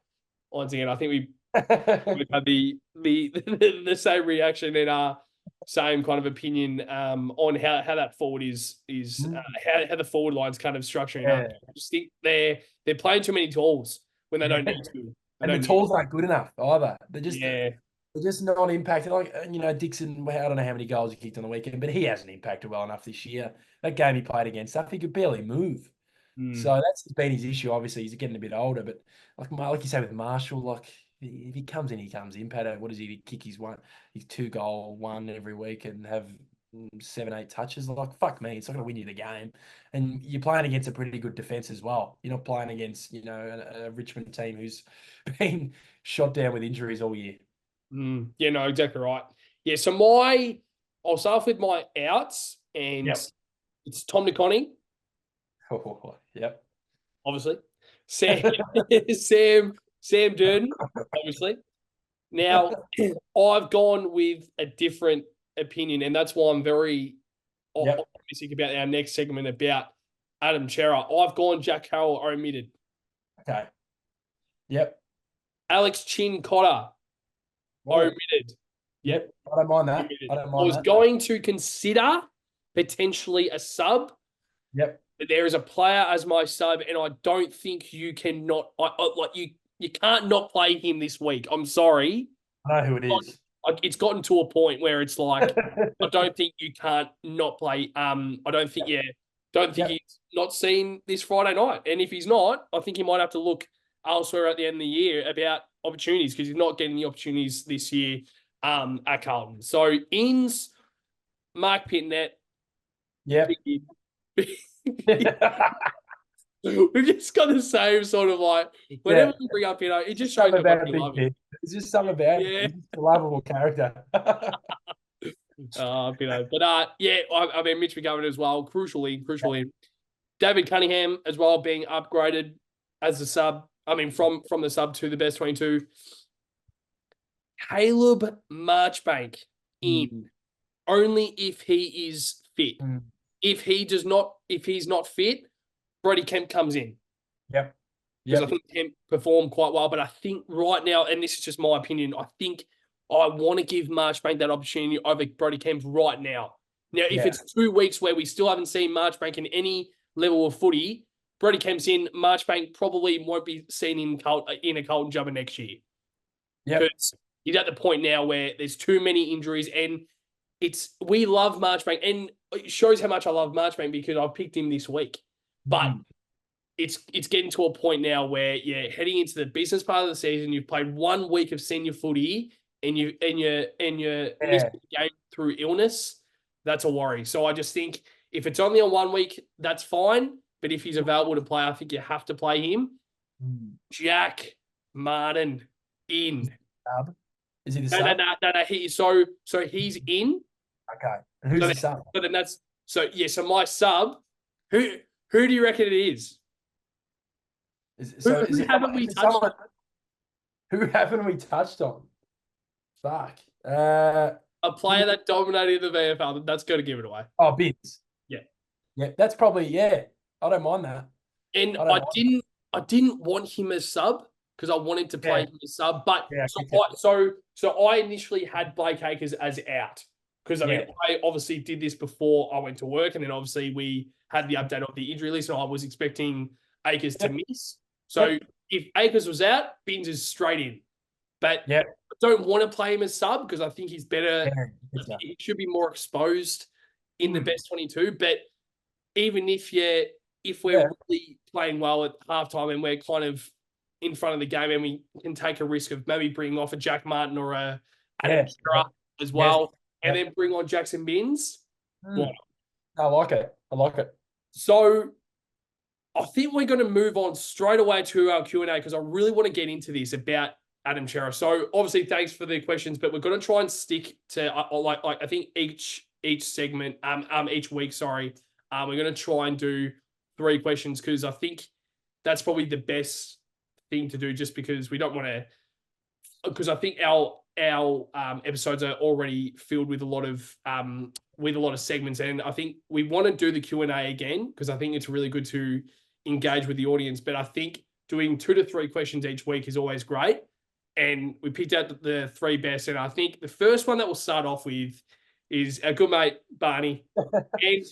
[SPEAKER 1] once again, I think we had the same reaction and same kind of opinion on how that forward is how the forward line's kind of structuring up. I just think they're playing too many tools when they don't need to.
[SPEAKER 2] And the tools aren't good enough either. They're just not impacted. Like, Dixon, I don't know how many goals he kicked on the weekend, but he hasn't impacted well enough this year. That game he played against stuff, he could barely move. So that's been his issue. Obviously, he's getting a bit older, but like you say with Marshall, like if he comes in, Patto, what does he kick his 2-goal one every week and have 7-8 touches? Like, fuck me, it's not going to win you the game. And you're playing against a pretty good defense as well. You're not playing against, a Richmond team who's been shot down with injuries all year.
[SPEAKER 1] Yeah, no, exactly right. Yeah, so I'll start off with my outs, and it's Tom de Koning.
[SPEAKER 2] Oh, yep.
[SPEAKER 1] Obviously. Sam Durden, obviously. Now, I've gone with a different opinion, and that's why I'm very optimistic about our next segment about Adam Chera. I've gone Jack Carroll omitted.
[SPEAKER 2] Okay. Yep.
[SPEAKER 1] Alex Chin Cotter omitted. Yep.
[SPEAKER 2] I don't mind that.
[SPEAKER 1] I was going to consider potentially a sub.
[SPEAKER 2] Yep.
[SPEAKER 1] But there is a player as my sub, and I don't think you cannot you can't not play him this week. I'm sorry.
[SPEAKER 2] I know who it is.
[SPEAKER 1] It's gotten to a point where it's like I don't think you can't not play. I don't think he's not seen this Friday night. And if he's not, I think he might have to look elsewhere at the end of the year about opportunities because he's not getting the opportunities this year at Carlton. So Ins, Mark Pitnet.
[SPEAKER 2] Yep.
[SPEAKER 1] We've just got the same sort of like whenever we bring up, it just shows how much we love him.
[SPEAKER 2] It's just something about him. He's just a lovable character.
[SPEAKER 1] But I mean Mitch McGovern as well, crucially. David Cunningham as well being upgraded as a sub. I mean from the sub to the best 22. Caleb Marchbank in only if he is fit. If he's not fit, Brody Kemp comes in.
[SPEAKER 2] Yep.
[SPEAKER 1] Because I think Kemp performed quite well. But I think right now, and this is just my opinion, I think I want to give Marchbank that opportunity over Brody Kemp right now. Now, if it's 2 weeks where we still haven't seen Marchbank in any level of footy, Brody Kemp's in, Marchbank probably won't be seen in a Carlton jumper next year. Because he's at the point now where there's too many injuries and we love Marchbank. And it shows how much I love Marchbank because I picked him this week. But it's getting to a point now where heading into the business part of the season, you've played 1 week of senior footy and you're missed the game through illness. That's a worry. So I just think if it's only on 1 week, that's fine. But if he's available to play, I think you have to play him. Jack Martin in.
[SPEAKER 2] Is he the sub?
[SPEAKER 1] No. So he's in.
[SPEAKER 2] Okay. And who's the sub?
[SPEAKER 1] So then so my sub. Who do you reckon it is? Who haven't we
[SPEAKER 2] touched on? Fuck.
[SPEAKER 1] A player that dominated the VFL. That's going to give it away.
[SPEAKER 2] Oh, Binns.
[SPEAKER 1] Yeah.
[SPEAKER 2] That's probably I don't mind that.
[SPEAKER 1] And I didn't want him as sub because I wanted to play him as sub. But so I initially had Blake Acres as out because I obviously did this before I went to work, and then obviously we had the update of the injury list, and I was expecting Acres to miss. So if Acres was out, Binns is straight in. But I don't want to play him as sub because I think he's better. He should be more exposed in the best 22. But even if we're really playing well at halftime and we're kind of in front of the game and we can take a risk of maybe bringing off a Jack Martin or a Adam Shearer as well, and then bring on Jackson Binns.
[SPEAKER 2] I like it.
[SPEAKER 1] So I think we're going to move on straight away to our Q&A because I really want to get into this about Adam Shearer. So obviously, thanks for the questions, but we're going to try and stick to I think each segment, each week. Sorry, we're going to try and do 3 questions because I think that's probably the best thing to do. Just because we don't want to, because I think our episodes are already filled with a lot of segments, and I think we want to do the Q&A again because I think it's really good to engage with the audience. But I think doing 2 to 3 questions each week is always great. And we picked out the 3 best. And I think the first one that we'll start off with is our good mate, Barney. And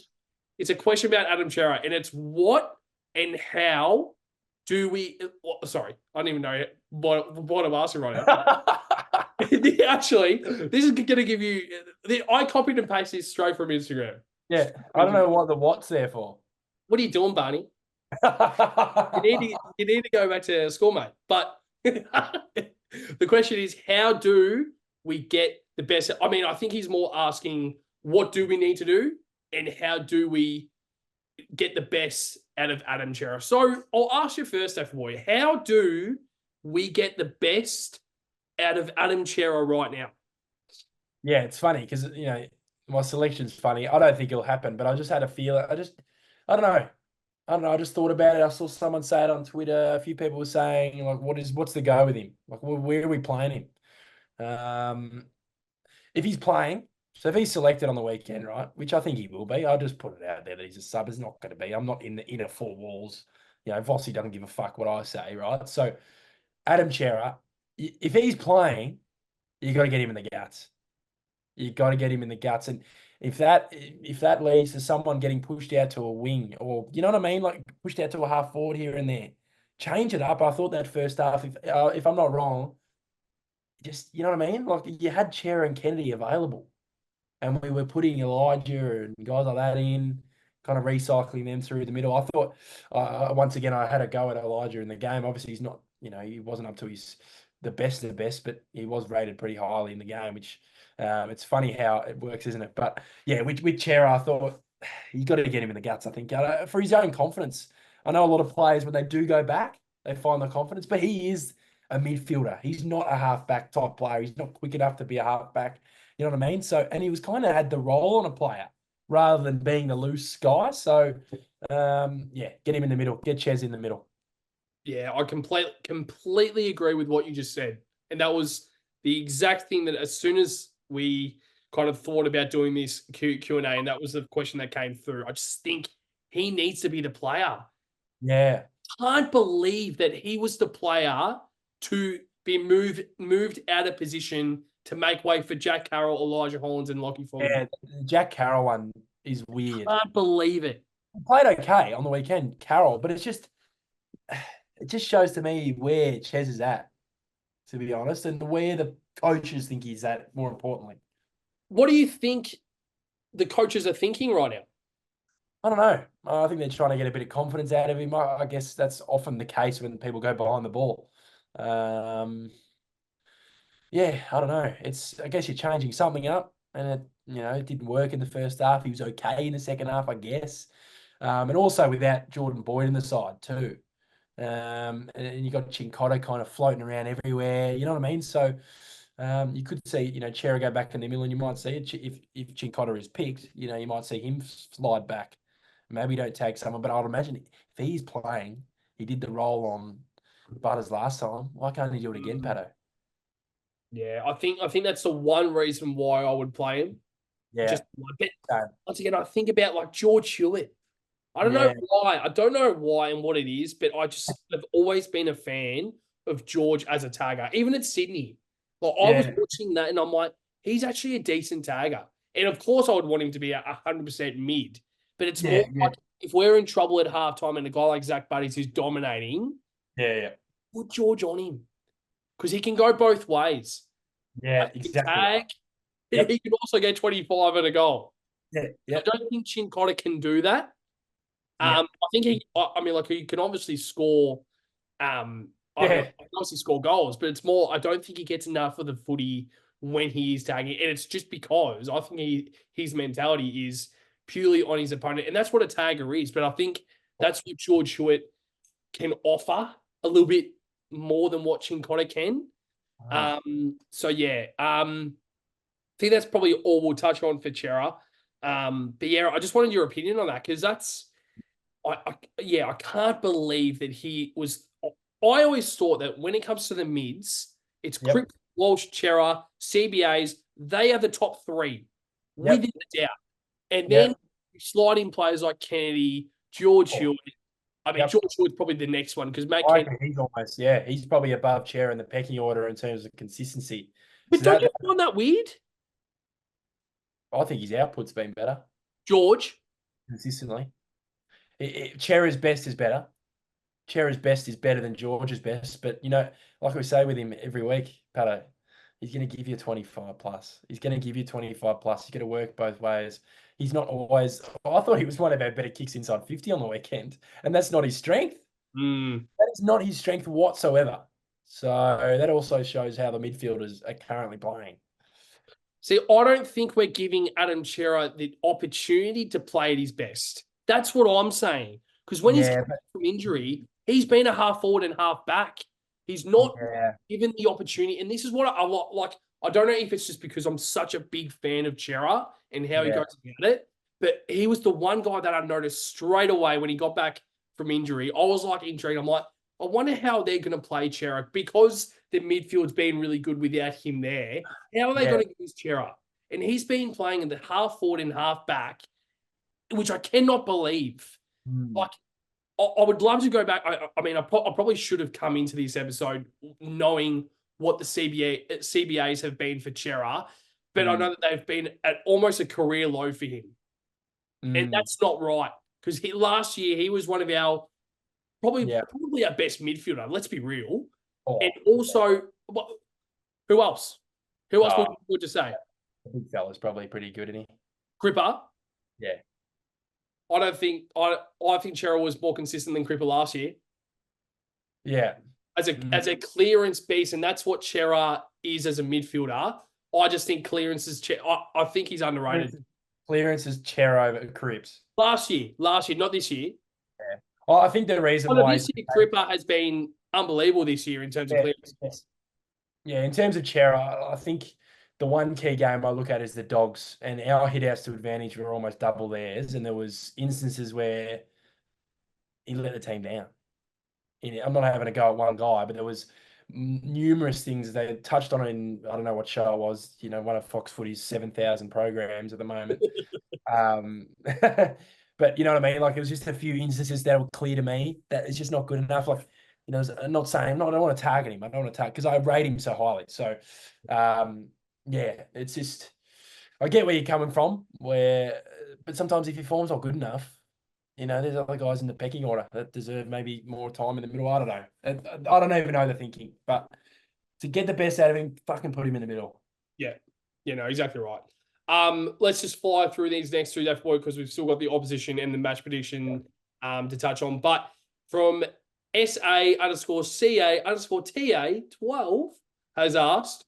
[SPEAKER 1] it's a question about Adam Shearer. And it's what and how do we... Sorry, I don't even know what I'm asking right now. Actually, this is going to give you... I copied and pasted this straight from Instagram.
[SPEAKER 2] Yeah, I don't know what the what's there for.
[SPEAKER 1] What are you doing, Barney? You need to go back to school, mate. But... the question is, how do we get the best? I mean, I think he's more asking, what do we need to do? And how do we get the best out of Adam Shearer? So I'll ask you first, boy, how do we get the best out of Adam Shearer right now?
[SPEAKER 2] Yeah, it's funny because, my selection's funny. I don't think it'll happen, but I just had a feel. I don't know. I just thought about it. I saw someone say it on Twitter. A few people were saying, like, what's the go with him? Like, where are we playing him? If he's playing, so if he's selected on the weekend, right, which I think he will be, I'll just put it out there that he's a sub. It's not going to be. I'm not in the inner 4 walls. Vossi doesn't give a fuck what I say, right? So Adam Shearer, if he's playing, you got to get him in the guts. You got to get him in the guts. And if that leads to someone getting pushed out to a wing, or you know what I mean, like pushed out to a half forward here and there, change it up. I thought that first half, if I'm not wrong, just you know what I mean, like you had Chair and Kennedy available, and we were putting Elijah and guys like that in, kind of recycling them through the middle. I thought, once again, I had a go at Elijah in the game. Obviously, he's not, he wasn't up to the best of the best, but he was rated pretty highly in the game, which it's funny how it works, isn't it? But yeah, with Chera, I thought you got to get him in the guts, I think, for his own confidence. I know a lot of players, when they do go back, they find the confidence, but he is a midfielder. He's not a halfback type player. He's not quick enough to be a halfback. You know what I mean? So, and he was kind of had the role on a player rather than being the loose guy. So, yeah, get him in the middle. Get Ches in the middle.
[SPEAKER 1] Yeah, I completely agree with what you just said. And that was the exact thing that as soon as we kind of thought about doing this Q&A, and that was the question that came through, I just think he needs to be the player.
[SPEAKER 2] Yeah.
[SPEAKER 1] Can't believe that he was the player to be moved out of position to make way for Jack Carroll, Elijah Hollins, and Lockie Foley.
[SPEAKER 2] Yeah, the Jack Carroll one is weird.
[SPEAKER 1] Can't believe it.
[SPEAKER 2] He played okay on the weekend, Carroll, but it just shows to me where Ches is at, to be honest, and where the coaches think he's at, more importantly.
[SPEAKER 1] What do you think the coaches are thinking right now?
[SPEAKER 2] I don't know. I think they're trying to get a bit of confidence out of him. I guess that's often the case when people go behind the ball. Yeah, I don't know. I guess you're changing something up, and it didn't work in the first half. He was okay in the second half, I guess. And also without Jordan Boyd in the side too. And you got Chincotta kind of floating around everywhere. You know what I mean? So you could see, Chera go back in the middle, and you might see it if Chincotta is picked. You might see him slide back. Maybe don't tag someone, but I'd imagine if he's playing, he did the role on Butters last time. Why can't he do it again, Patto?
[SPEAKER 1] Yeah, I think that's the one reason why I would play him.
[SPEAKER 2] Yeah.
[SPEAKER 1] But once again, I think about like George Hewitt. I don't know why. I don't know why and what it is, but I just have always been a fan of George as a tagger, even at Sydney. Like I was watching that and I'm like, he's actually a decent tagger. And of course I would want him to be 100% mid, but it's more like if we're in trouble at halftime and a guy like Zach Buddies who's dominating, put George on him because he can go both ways.
[SPEAKER 2] Yeah, exactly.
[SPEAKER 1] Tag, he can also get 25 at a goal.
[SPEAKER 2] Yeah.
[SPEAKER 1] I don't think Chincotta can do that. I think he can obviously score. Obviously score goals, but it's more. I don't think he gets enough of the footy when he is tagging, and it's just because I think his mentality is purely on his opponent, and that's what a tagger is. But I think that's what George Hewitt can offer a little bit more than what Chincotta can. So yeah, I think that's probably all we'll touch on for Chera. But yeah, I just wanted your opinion on that because that's. I can't believe that he was. I always thought that when it comes to the mids, it's Cripps, Walsh, Chera, CBAs. They are the top three, without a doubt. And then you slide in players like Kennedy, George Hewitt. I mean, George Hewitt's probably the next one because Matt Kennedy.
[SPEAKER 2] He's almost, he's probably above Chera in the pecking order in terms of consistency.
[SPEAKER 1] But don't you find that weird?
[SPEAKER 2] I think his output's been better.
[SPEAKER 1] George?
[SPEAKER 2] Consistently. Chera's best is better. Chera's best is better than George's best. But, like we say with him every week, Patto, he's going to give you 25 plus. He's going to give you 25 plus. He's going to work both ways. He's not always. I thought he was one of our better kicks inside 50 on the weekend, and that's not his strength. That is not his strength whatsoever. So that also shows how the midfielders are currently playing.
[SPEAKER 1] See, I don't think we're giving Adam Chera the opportunity to play at his best. That's what I'm saying. Because when he's come back from injury, he's been a half forward and half back. He's not given the opportunity. And this is what I like. I don't know if it's just because I'm such a big fan of Chera and how he goes about it, but he was the one guy that I noticed straight away when he got back from injury. I was like intrigued. I'm like, I wonder how they're going to play Chera because the midfield's been really good without him there. How are they going to use Chera? And he's been playing in the half forward and half back, which I cannot believe. Like, I would love to go back. I mean, I probably should have come into this episode knowing what the CBAs have been for Chera. but I know that they've been at almost a career low for him. And that's not right. Because last year he was one of our probably our best midfielder. Let's be real. And also, who else? Who else would you say?
[SPEAKER 2] The big fella's probably pretty good, isn't he?
[SPEAKER 1] Cripper.
[SPEAKER 2] Yeah.
[SPEAKER 1] I think Cheryl was more consistent than Cripper last year.
[SPEAKER 2] Yeah.
[SPEAKER 1] As a clearance beast, and that's what Chera is as a midfielder. I just think clearance is I think he's underrated.
[SPEAKER 2] Clearance is chair over Cripps.
[SPEAKER 1] Last year, not this year.
[SPEAKER 2] Yeah. Well, I think the reason why
[SPEAKER 1] this year Cripper has been unbelievable this year in terms of clearance.
[SPEAKER 2] Yeah, in terms of chair, I think the one key game I look at is the Dogs, and our hit outs to advantage were almost double theirs, and there was instances where he let the team down. I'm not having a go at one guy, but there was numerous things they touched on in, I don't know what show it was, one of Fox Footy's 7,000 programs at the moment. But you know what I mean? Like, it was just a few instances that were clear to me that it's just not good enough. Like, I'm not saying, I don't want to target him. I don't want to target because I rate him so highly. So, yeah, it's just, I get where you're coming from, but sometimes if your form's not good enough, there's other guys in the pecking order that deserve maybe more time in the middle. I don't know. I don't even know the thinking, but to get the best out of him, fucking put him in the middle.
[SPEAKER 1] Yeah. Exactly right. Let's just fly through these next two, Dave Boy, because we've still got the opposition and the match prediction to touch on. But from SA_CA_TA12 has asked,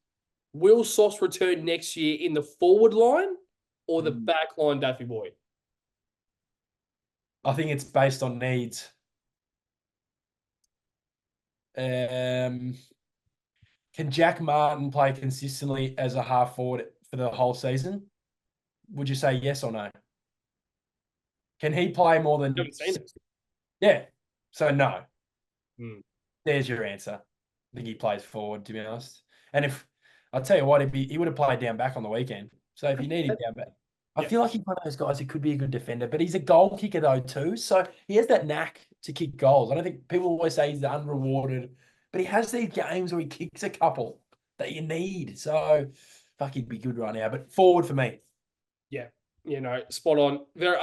[SPEAKER 1] will Sauce return next year in the forward line or the back line, Daffy Boy?
[SPEAKER 2] I think it's based on needs. Can Jack Martin play consistently as a half forward for the whole season? Would you say yes or no? Can he play more than?
[SPEAKER 1] I haven't seen it.
[SPEAKER 2] Yeah. So no. There's your answer. I think he plays forward, to be honest. And if I'll tell you what, he would have played down back on the weekend. So if you need him down back, I feel like he's one of those guys who could be a good defender, but he's a goal kicker though too. So he has that knack to kick goals. I don't think people always say he's unrewarded, but he has these games where he kicks a couple that you need. So fuck, he'd be good right now. But forward for me.
[SPEAKER 1] Yeah, spot on. There.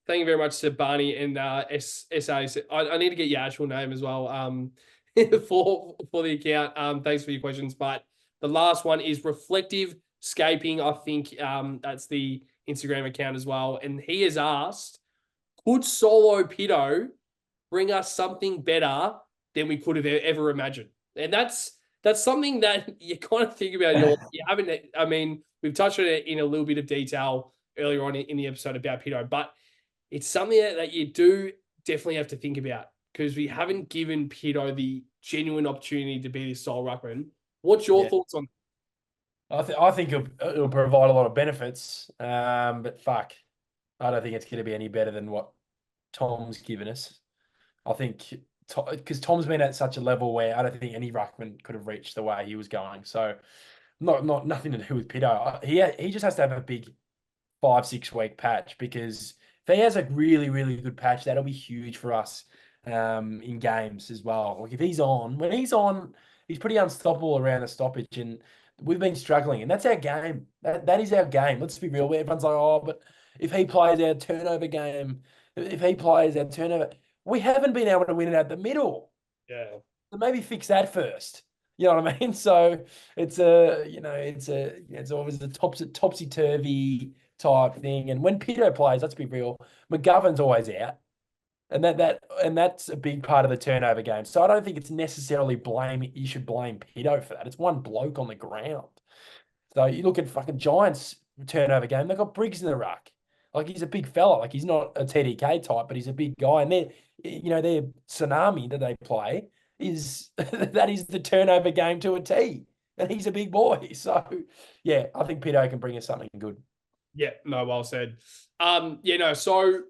[SPEAKER 1] Thank you very much to Barney and SA. I need to get your actual name as well. For the account. Thanks for your questions. But the last one is Reflective Scaping. I think that's the Instagram account as well. And he has asked, could Solo Pitto bring us something better than we could have ever imagined? And that's something that you kind of think about. You haven't. I mean, we've touched on it in a little bit of detail earlier on in the episode about Pitto, but it's something that you do definitely have to think about because we haven't given Pitto the genuine opportunity to be this style ruckman. What's your thoughts on that?
[SPEAKER 2] I think it'll provide a lot of benefits, but fuck, I don't think it's going to be any better than what Tom's given us. I think because Tom's been at such a level where I don't think any ruckman could have reached the way he was going. So, nothing to do with Pitto. He just has to have a big 5-6 week patch because if he has a really, really good patch, that'll be huge for us in games as well. Like when he's on, he's pretty unstoppable around the stoppage, and we've been struggling, and that's our game. That is our game. Let's be real. Everyone's like, oh, but if he plays our turnover game, we haven't been able to win it at the middle.
[SPEAKER 1] Yeah.
[SPEAKER 2] So maybe fix that first. You know what I mean? So it's always the topsy-turvy type thing. And when Pitto plays, let's be real, McGovern's always out. And that's a big part of the turnover game. So I don't think it's necessarily you should blame Pitto for that. It's one bloke on the ground. So you look at fucking Giants turnover game, they've got Briggs in the ruck. Like, he's a big fella. Like, he's not a TDK type, but he's a big guy. And their tsunami that they play is that is the turnover game to a T. And he's a big boy. So yeah, I think Pitto can bring us something good.
[SPEAKER 1] Yeah, no, well said. So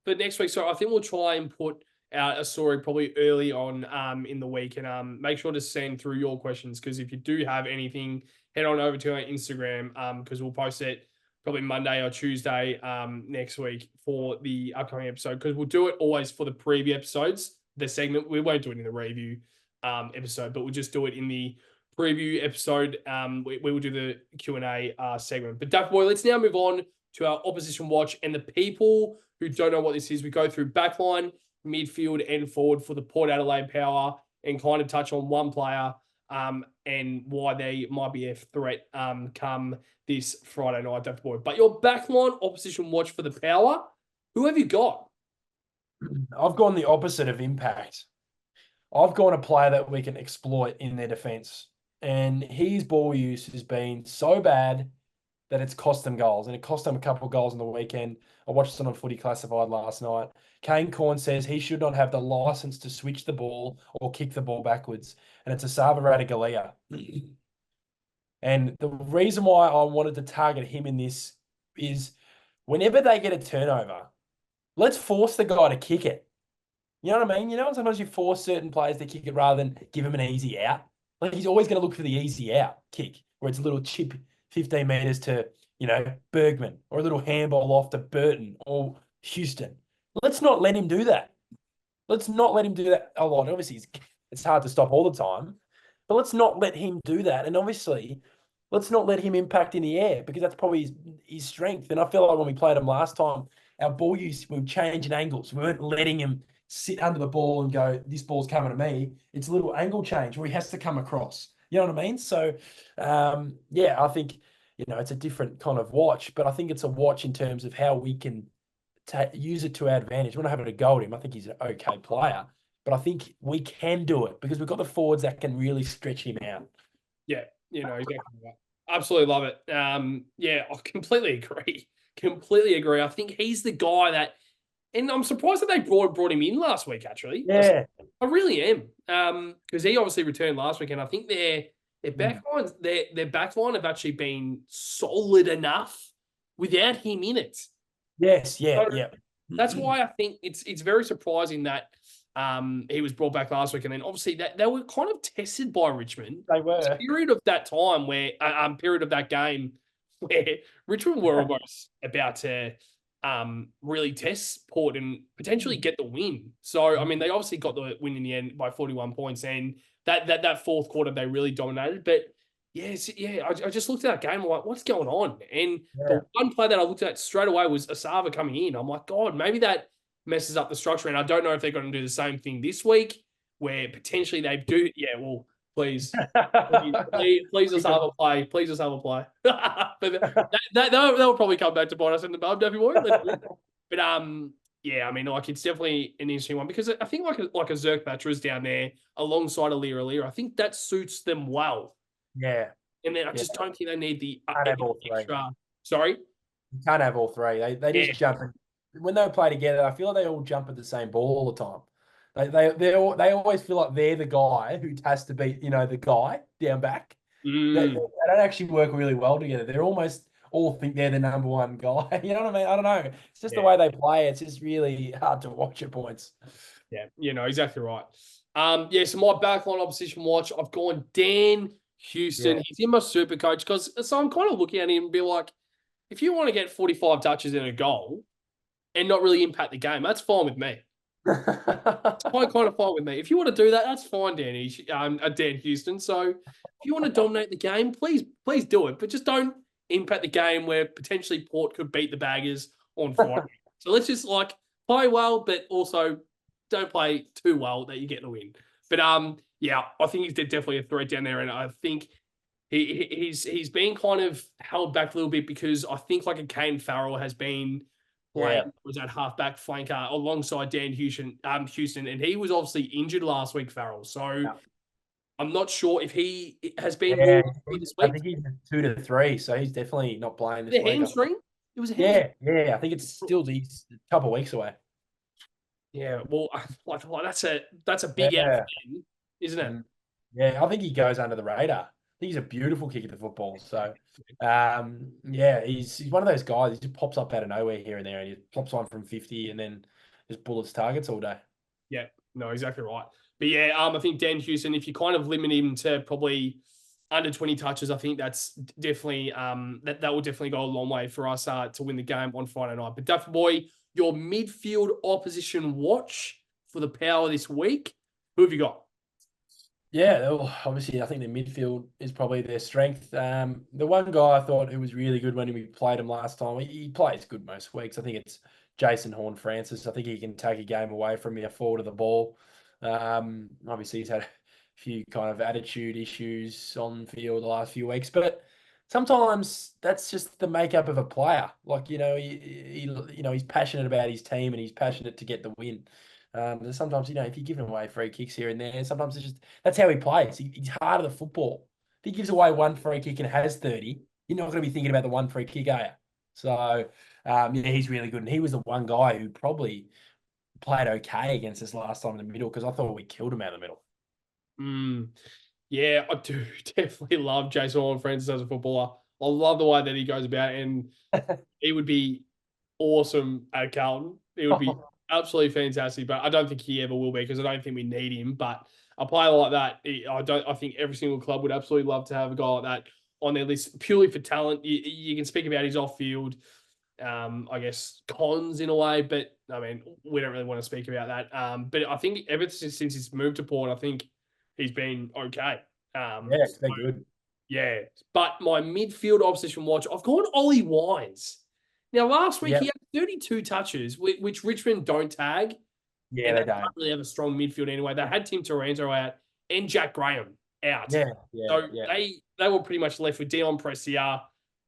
[SPEAKER 1] for next week, so I think we'll try and put out a story probably early on in the week, and make sure to send through your questions, because if you do have anything, head on over to our Instagram, because we'll post it probably Monday or Tuesday next week for the upcoming episode, because we'll do it always for the preview episodes, the segment. We won't do it in the review episode, but we'll just do it in the preview episode, we will do the Q&A segment. But Daf boy, let's now move on to our opposition watch. And the people who don't know what this is, we go through backline, midfield, and forward for the Port Adelaide Power and kind of touch on one player and why they might be a threat come this Friday night, Daf boy. But your backline opposition watch for the Power, who have you got?
[SPEAKER 2] I've gone the opposite of impact. I've gone a player that we can exploit in their defence. And his ball use has been so bad that it's cost them goals. And it cost them a couple of goals on the weekend. I watched it on Footy Classified last night. Kane Corn says he should not have the license to switch the ball or kick the ball backwards. And it's a Sava Radaglia. And the reason why I wanted to target him in this is whenever they get a turnover, let's force the guy to kick it. You know what I mean? You know, sometimes you force certain players to kick it rather than give him an easy out. Like he's always going to look for the easy out kick, where it's a little chip 15 metres to, Bergman, or a little handball off to Burton or Houston. Let's not let him do that. Let's not let him do that a lot. Obviously, it's hard to stop all the time, but let's not let him do that. And obviously, let's not let him impact in the air because that's probably his strength. And I feel like when we played him last time, our ball use, we were changing angles. We weren't letting him sit under the ball and go, this ball's coming to me. It's a little angle change where he has to come across. You know what I mean? So, I think, it's a different kind of watch, but I think it's a watch in terms of how we can use it to our advantage. We're not having a go at him. I think he's an okay player, but I think we can do it because we've got the forwards that can really stretch him out.
[SPEAKER 1] Yeah, exactly right. Absolutely love it. I completely agree. Completely agree. I think he's the guy that, and I'm surprised that they brought him in last week, actually.
[SPEAKER 2] Yeah.
[SPEAKER 1] I really am. Because he obviously returned last week, and I think their backline have actually been solid enough without him in it.
[SPEAKER 2] Yes, yeah,
[SPEAKER 1] So
[SPEAKER 2] yeah.
[SPEAKER 1] That's why I think it's very surprising that he was brought back last week, and then obviously that they were kind of tested by Richmond.
[SPEAKER 2] They were.
[SPEAKER 1] This period of that time where period of that game where Richmond were almost about to really test Port and potentially get the win. So I mean, they obviously got the win in the end by 41 points, and that fourth quarter they really dominated. But I just looked at that game. I'm like, what's going on? And the one play that I looked at straight away was Asava coming in. I'm like, God, maybe that messes up the structure. And I don't know if they're going to do the same thing this week, where potentially they do. Yeah, well, please, please just have a play. Please just have a play. But they'll probably come back to bite us in the bum, Duffy boy. But I mean, like it's definitely an interesting one because I think like a Zerk Batra is down there alongside a Lear. I think that suits them well.
[SPEAKER 2] Yeah.
[SPEAKER 1] And then I just don't think they need the
[SPEAKER 2] extra.
[SPEAKER 1] Sorry?
[SPEAKER 2] You can't have all three. They just jump in. When they play together, I feel like they all jump at the same ball all the time. They always feel like they're the guy who has to be, the guy down back. They don't actually work really well together. They're almost all think they're the number one guy. You know what I mean? I don't know. It's just the way they play. It's just really hard to watch at points.
[SPEAKER 1] Yeah, exactly right. So my backline opposition watch, I've gone Dan Houston. He's in my super coach so I'm kind of looking at him and be like, if you want to get 45 touches in a goal and not really impact the game, that's fine with me. It's kind of fine with me. If you want to do that, that's fine, Dan Houston. So if you want to dominate the game, please do it. But just don't impact the game where potentially Port could beat the Baggers on Friday. So let's just play well, but also don't play too well that you get the win. But I think he's definitely a threat down there, and I think he's been kind of held back a little bit because I think like a Kane Farrell has been playing was at halfback flanker alongside Dan Houston, and he was obviously injured last week, Farrell. So I'm not sure if he has been more this week.
[SPEAKER 2] I think he's 2 to 3, so he's definitely not playing this week.
[SPEAKER 1] The hamstring? It was a hamstring.
[SPEAKER 2] Yeah. I think it's still a couple of weeks away.
[SPEAKER 1] Yeah, well, that's a big out, isn't it?
[SPEAKER 2] Yeah, I think he goes under the radar. I think he's a beautiful kick at the football. So, he's one of those guys. He just pops up out of nowhere here and there, and he pops on from 50, and then just bullets targets all day.
[SPEAKER 1] Yeah, no, exactly right. But I think Dan Houston, if you kind of limit him to probably under 20 touches, I think that's definitely that will definitely go a long way for us to win the game on Friday night. But Duffy boy, your midfield opposition watch for the Power this week. Who have you got?
[SPEAKER 2] Yeah, obviously, I think the midfield is probably their strength. The one guy I thought who was really good when we played him last time, he plays good most weeks. I think it's Jason Horne-Francis. I think he can take a game away from you forward of the ball. Obviously, he's had a few kind of attitude issues on field the last few weeks, but sometimes that's just the makeup of a player. Like, he's passionate about his team and he's passionate to get the win. And sometimes, if you're giving away free kicks here and there, sometimes it's just that's how he plays. He's hard at the football. If he gives away one free kick and has 30, you're not going to be thinking about the one free kick, are you? So, yeah, he's really good. And he was the one guy who probably played okay against us last time in the middle because I thought we killed him out of the middle.
[SPEAKER 1] Mm, yeah, I do definitely love Jason Horne-Francis as a footballer. I love the way that he goes about, and he would be awesome at Carlton. It would be absolutely fantastic, but I don't think he ever will be because I don't think we need him. But a player like that, I don't. I think every single club would absolutely love to have a guy like that on their list purely for talent. You can speak about his off-field, I guess cons in a way, but I mean we don't really want to speak about that. But I think ever since he's moved to Port, I think he's been okay.
[SPEAKER 2] Yeah,
[SPEAKER 1] So
[SPEAKER 2] it's been good.
[SPEAKER 1] yeah, but my midfield opposition watch, I've gone Ollie Wines. Now, last week
[SPEAKER 2] Yeah,
[SPEAKER 1] he had 32 touches, which Richmond don't tag,
[SPEAKER 2] yeah,
[SPEAKER 1] and they
[SPEAKER 2] they
[SPEAKER 1] don't
[SPEAKER 2] don't.
[SPEAKER 1] really have a strong midfield anyway. They had Tim Taranto out and Jack Graham out.
[SPEAKER 2] Yeah, yeah,
[SPEAKER 1] So
[SPEAKER 2] yeah.
[SPEAKER 1] they were pretty much left with Dion Prestia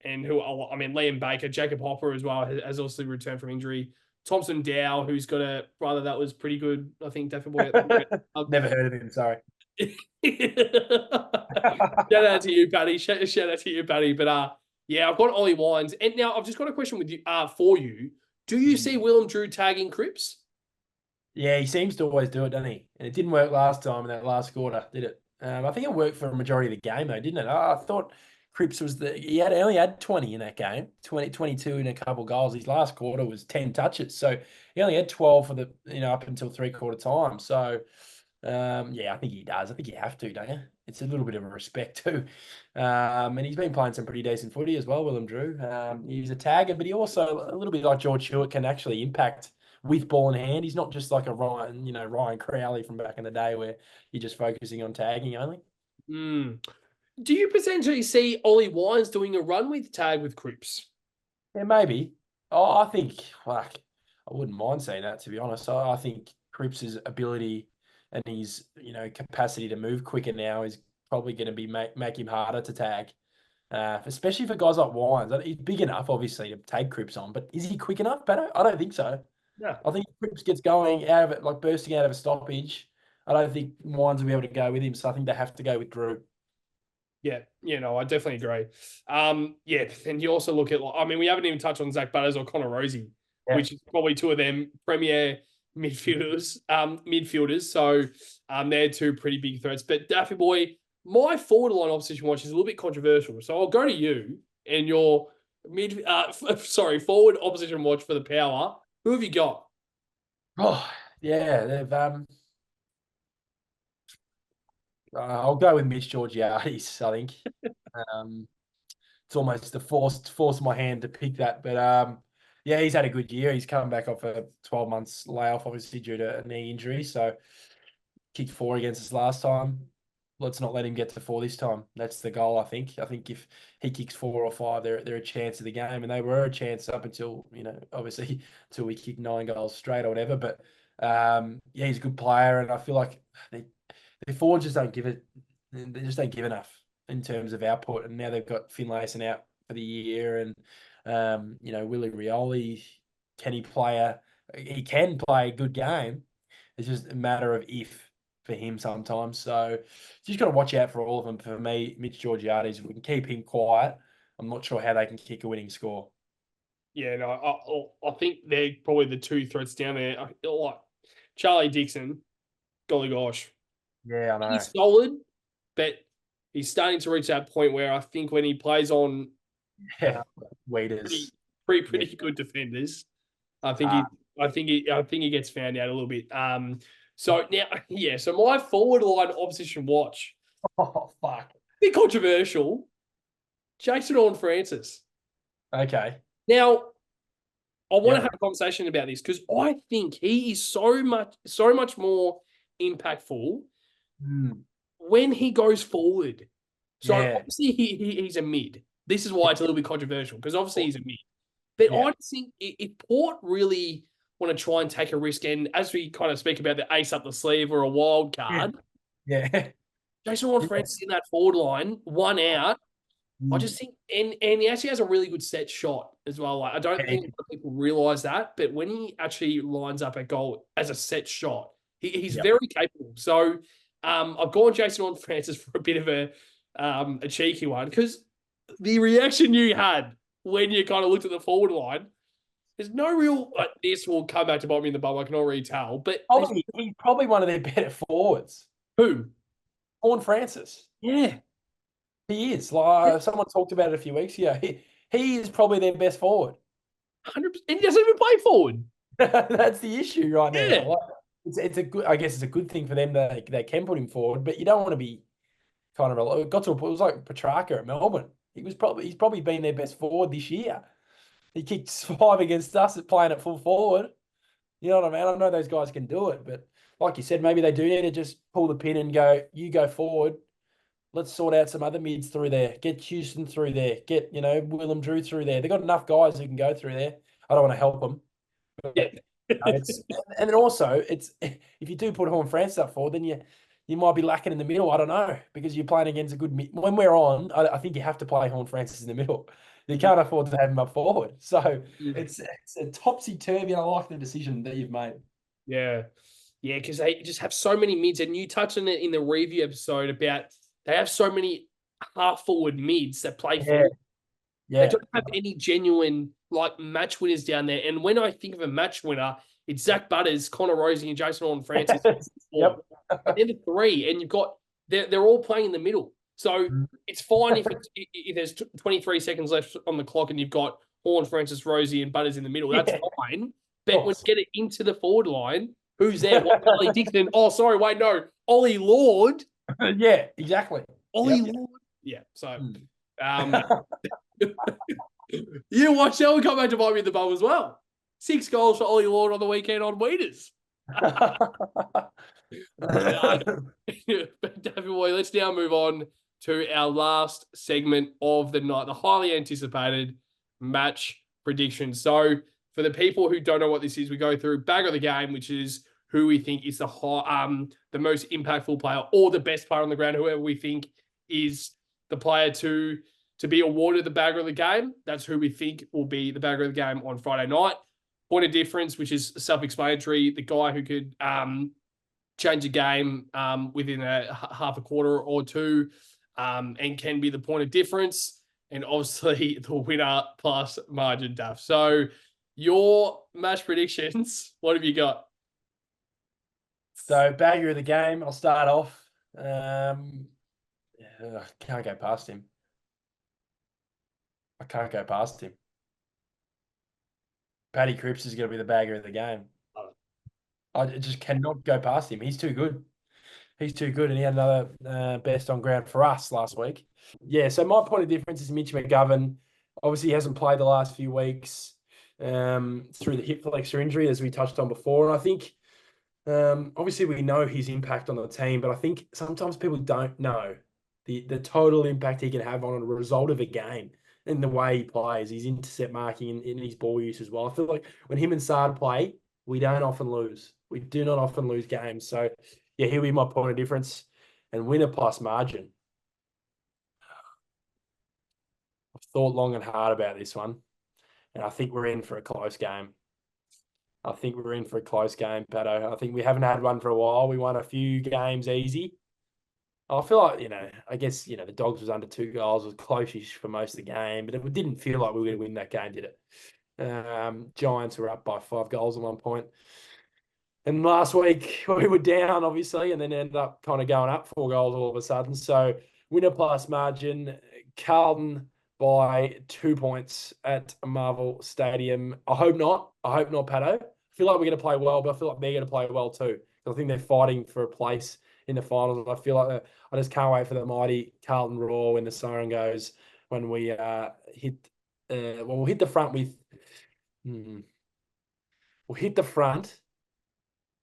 [SPEAKER 1] and Liam Baker, Jacob Hopper as well has also returned from injury. Thompson Dow, who's got a brother that was pretty good, I think, Daffy Boy.
[SPEAKER 2] Never heard of him. Sorry.
[SPEAKER 1] Shout out to you, Paddy. Shout out to you, Paddy. But yeah, I've got Ollie Wines, and now I've just got a question with you for you. Do you see Willem Drew tagging Cripps?
[SPEAKER 2] Yeah, he seems to always do it, doesn't he? And it didn't work last time in that last quarter, did it? I think it worked for a majority of the game, though, didn't it? I thought Cripps was only had 20 in that game, 22 and a couple goals. His last quarter was 10 touches. So he only had 12 for the, up until three-quarter time. So, yeah, I think he does. I think you have to, don't you? It's a little bit of a respect too. And he's been playing some pretty decent footy as well, Willem Drew. He's a tagger, but he also, a little bit like George Hewitt, can actually impact with ball in hand. He's not just like a Ryan Crowley from back in the day where you're just focusing on tagging only.
[SPEAKER 1] Mm. Do you potentially see Ollie Wines doing a run with tag with Cripps?
[SPEAKER 2] Yeah, maybe. Oh, I think like I wouldn't mind saying that, to be honest. I think Cripps's ability and his capacity to move quicker now is probably going to be make him harder to tag. Especially for guys like Wines. He's big enough, obviously, to take Cripps on, but is he quick enough, Beto? I don't think so.
[SPEAKER 1] No.
[SPEAKER 2] I think if Cripps gets going out of it, like bursting out of a stoppage, I don't think Wines will be able to go with him. So I think they have to go with Drew.
[SPEAKER 1] Yeah, no, I definitely agree. Yeah, and you also look at, I mean, we haven't even touched on Zach Butters or Connor Rosie,
[SPEAKER 2] Yeah.
[SPEAKER 1] which is probably two of them premier midfielders. So they're two pretty big threats. But Daffy Boy, my forward line opposition watch is a little bit controversial. So I'll go to you and your forward opposition watch for the power. Who have you got?
[SPEAKER 2] Oh, yeah, they've I'll go with Mitch Georgiades, I think. Um, it's almost a force my hand to pick that. But yeah, he's had a good year. He's come back off a 12 months layoff, obviously due to a knee injury. So kicked four against us last time. Let's not let him get to four this time. That's the goal, I think. I think if he kicks four or five, they're a chance of the game. And they were a chance up until, obviously until we kicked 9 goals straight or whatever. But yeah, he's a good player. And I feel like their forwards just don't give it. They just don't give enough in terms of output. And now they've got Finlayson out for the year, and Willie Rioli, can he play he can play a good game. It's just a matter of if for him sometimes. So you just got to watch out for all of them. For me, Mitch Georgiades, if we can keep him quiet, I'm not sure how they can kick a winning score.
[SPEAKER 1] Yeah, no, I think they're probably the two threats down there. Like Charlie Dixon, golly gosh,
[SPEAKER 2] Yeah, I know.
[SPEAKER 1] he's solid, but he's starting to reach that point where I think when he plays on
[SPEAKER 2] Yeah,
[SPEAKER 1] pretty
[SPEAKER 2] Waiters. Yeah,
[SPEAKER 1] pretty good defenders, I
[SPEAKER 2] it's
[SPEAKER 1] think
[SPEAKER 2] hard.
[SPEAKER 1] I think he gets found out a little bit. So now, yeah, so my forward line opposition watch,
[SPEAKER 2] Oh, fuck.
[SPEAKER 1] bit controversial. Jason Horne-Francis.
[SPEAKER 2] Okay.
[SPEAKER 1] Now, I want to
[SPEAKER 2] Yep.
[SPEAKER 1] have a conversation about this because I think he is so much more impactful
[SPEAKER 2] Mm.
[SPEAKER 1] when he goes forward. So
[SPEAKER 2] Yeah.
[SPEAKER 1] obviously he's a mid. This is why it's a little bit controversial because obviously he's a mid. But
[SPEAKER 2] Yeah.
[SPEAKER 1] I just think if Port really want to try and take a risk, and as we kind of speak about the ace up the sleeve or a wild
[SPEAKER 2] Yeah.
[SPEAKER 1] card,
[SPEAKER 2] Yeah.
[SPEAKER 1] Jason Ross
[SPEAKER 2] Yeah.
[SPEAKER 1] Francis in that forward line, one out. I
[SPEAKER 2] Mm.
[SPEAKER 1] just think, and he actually has a really good set shot as well. Like I don't think a lot of people realize that, but when he actually lines up a goal as a set shot, he's
[SPEAKER 2] Yep.
[SPEAKER 1] very capable. So I've gone Jason on Francis for a bit of a cheeky one because the reaction you had when you kind of looked at the forward line, there's no real like this will come back to bite me in the bum. I can already tell, but there's
[SPEAKER 2] He's probably one of their better forwards.
[SPEAKER 1] who?
[SPEAKER 2] Horn Francis.
[SPEAKER 1] Yeah,
[SPEAKER 2] He is. Like someone talked about it a few weeks ago. He is probably their best forward.
[SPEAKER 1] 100%. And he doesn't even play forward.
[SPEAKER 2] That's the issue right now.
[SPEAKER 1] Yeah.
[SPEAKER 2] Like, it's a good. I guess it's a good thing for them that they can put him forward, but you don't want to be kind of. It got to a point. It was like Petrarca at Melbourne. He's probably been their best forward this year. He kicked 5 against us at playing at full forward. You know what I mean? I know those guys can do it, but like you said, maybe they do need to just pull the pin and go. You go forward. Let's sort out some other mids through there. Get Houston through there. Get Willem Drew through there. They've got enough guys who can go through there. I don't want to help them.
[SPEAKER 1] Yeah.
[SPEAKER 2] But it's and then also it's if you do put Horn France up forward, then you might be lacking in the middle. I don't know because you're playing against a good when we're on. I think you have to play Horn Francis in the middle. You can't afford to have him up forward. So it's a topsy turvy. I like the decision that you've made.
[SPEAKER 1] Yeah. Yeah, because they just have so many mids. And you touched on it in the review episode about they have so many half forward mids that play
[SPEAKER 2] Yeah,
[SPEAKER 1] forward. They
[SPEAKER 2] yeah,
[SPEAKER 1] don't have any genuine like match winners down there. And when I think of a match winner, it's Zach Butters, Connor Rosie, and Jason Horn Francis.
[SPEAKER 2] yep.
[SPEAKER 1] They're the three, and you've got they're all playing in the middle. So it's fine if there's 23 seconds left on the clock and you've got Horn, Francis, Rosie, and Butters in the middle. That's
[SPEAKER 2] Yeah,
[SPEAKER 1] fine. But when you get it into the forward line, who's there? What, Ollie Dixon? Oh, sorry, wait, no, Ollie Lord.
[SPEAKER 2] yeah, exactly.
[SPEAKER 1] Ollie Lord. Yeah. So, you watch that one come back to bite me in the bum as well. 6 goals for Ollie Lord on the weekend on Weeders. But David Boy, let's now move on to our last segment of the night, the highly anticipated match prediction. So, for the people who don't know what this is, we go through bag of the game, which is who we think is the most impactful player or the best player on the ground, whoever we think is the player to be awarded the bagger of the game. That's who we think will be the bagger of the game on Friday night. Point of difference, which is self-explanatory, the guy who could change a game within a half a quarter or two and can be the point of difference. And obviously the winner plus margin Daf. So your match predictions, what have you got?
[SPEAKER 2] So bagger of the game, I'll start off. Can't go past him. I can't go past him. Paddy Cripps is going to be the bagger of the game. I just cannot go past him. He's too good. He's too good, and he had another best on ground for us last week. Yeah, so my point of difference is Mitch McGovern. Obviously, he hasn't played the last few weeks through the hip flexor injury, as we touched on before. And I think, obviously, we know his impact on the team, but I think sometimes people don't know the total impact he can have on a result of a game and the way he plays, his intercept marking and his ball use as well. I feel like when him and Sard play, we don't often lose. We do not often lose games. So, yeah, he'll be my point of difference. And winner plus margin. I've thought long and hard about this one, and I think we're in for a close game. I think we're in for a close game, Patto. I think we haven't had one for a while. We won a few games easy. I feel like, I guess, the Dogs was under 2 goals, was close-ish for most of the game, but it didn't feel like we were going to win that game, did it? Giants were up by 5 goals at one point. And last week we were down, obviously, and then ended up kind of going up 4 goals all of a sudden. So winner plus margin, Carlton by 2 points at Marvel Stadium. I hope not. Patto. I feel like we're going to play well, but I feel like they're going to play well too. I think they're fighting for a place in the finals. I feel like I just can't wait for the mighty Carlton roar when the siren goes, when we we'll hit the front with we'll hit the front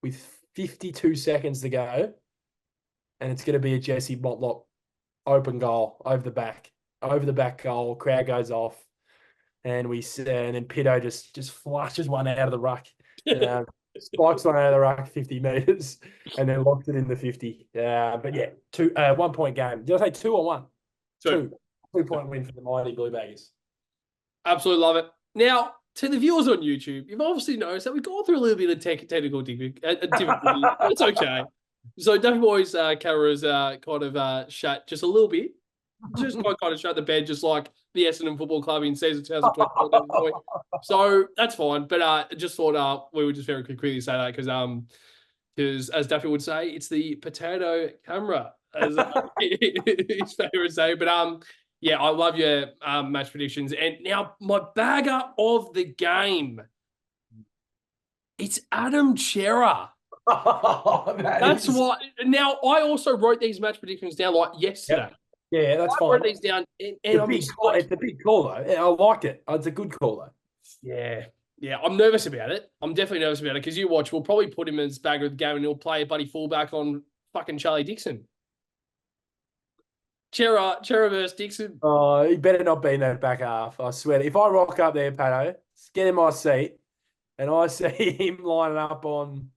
[SPEAKER 2] with 52 seconds to go and it's going to be a Jesse Motlop open goal over the back goal. Crowd goes off, and then Pitto just flushes one out of the ruck, spikes one out of the ruck 50 meters, and then locks it in the 50. But yeah, 1 point game. Did I say 2 or 1?
[SPEAKER 1] So,
[SPEAKER 2] 2 point win for the mighty Blue Baggers.
[SPEAKER 1] absolutely love it. Now, to the viewers on YouTube, you've obviously noticed that we've gone through a little bit of technical difficulty. It's okay. So Duffy Boy's cameras kind of shut just a little bit. Just kind of shut the bed, just like the Essendon Football Club in season 2020. So that's fine. But just thought we would just very quickly say that because as Duffy would say, it's the potato camera, as his favorite say. But yeah, I love your match predictions. And now my bagger of the game, it's Adam Chera. That's what. Now I also wrote these match predictions down like yesterday.
[SPEAKER 2] Yep. Yeah, that's fine.
[SPEAKER 1] I wrote these down, and
[SPEAKER 2] it's a big call though. I liked it. It's a good call though.
[SPEAKER 1] Yeah. I'm nervous about it. I'm definitely nervous about it because you watch. We'll probably put him as bagger of the game, and he'll play a buddy fullback on fucking Charlie Dixon. Chera versus Dixon.
[SPEAKER 2] Oh, he better not be in that back half. I swear. If I rock up there, Patto, get in my seat, and I see him lining up on,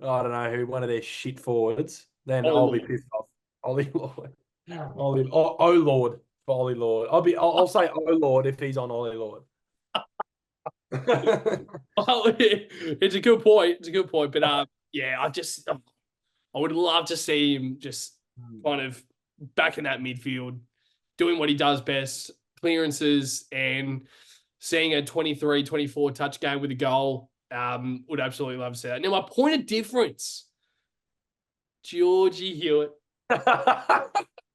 [SPEAKER 2] I don't know who, one of their shit forwards, then I'll be pissed off. Ollie Lord. Oh Lord for Ollie Lord. I'll say oh Lord if he's on Ollie Lord.
[SPEAKER 1] It's a good point. But yeah, I would love to see him just kind of back in that midfield, doing what he does best, clearances, and seeing a 23-24 touch game with a goal. Would absolutely love to see that. Now, my point of difference, Georgie Hewitt.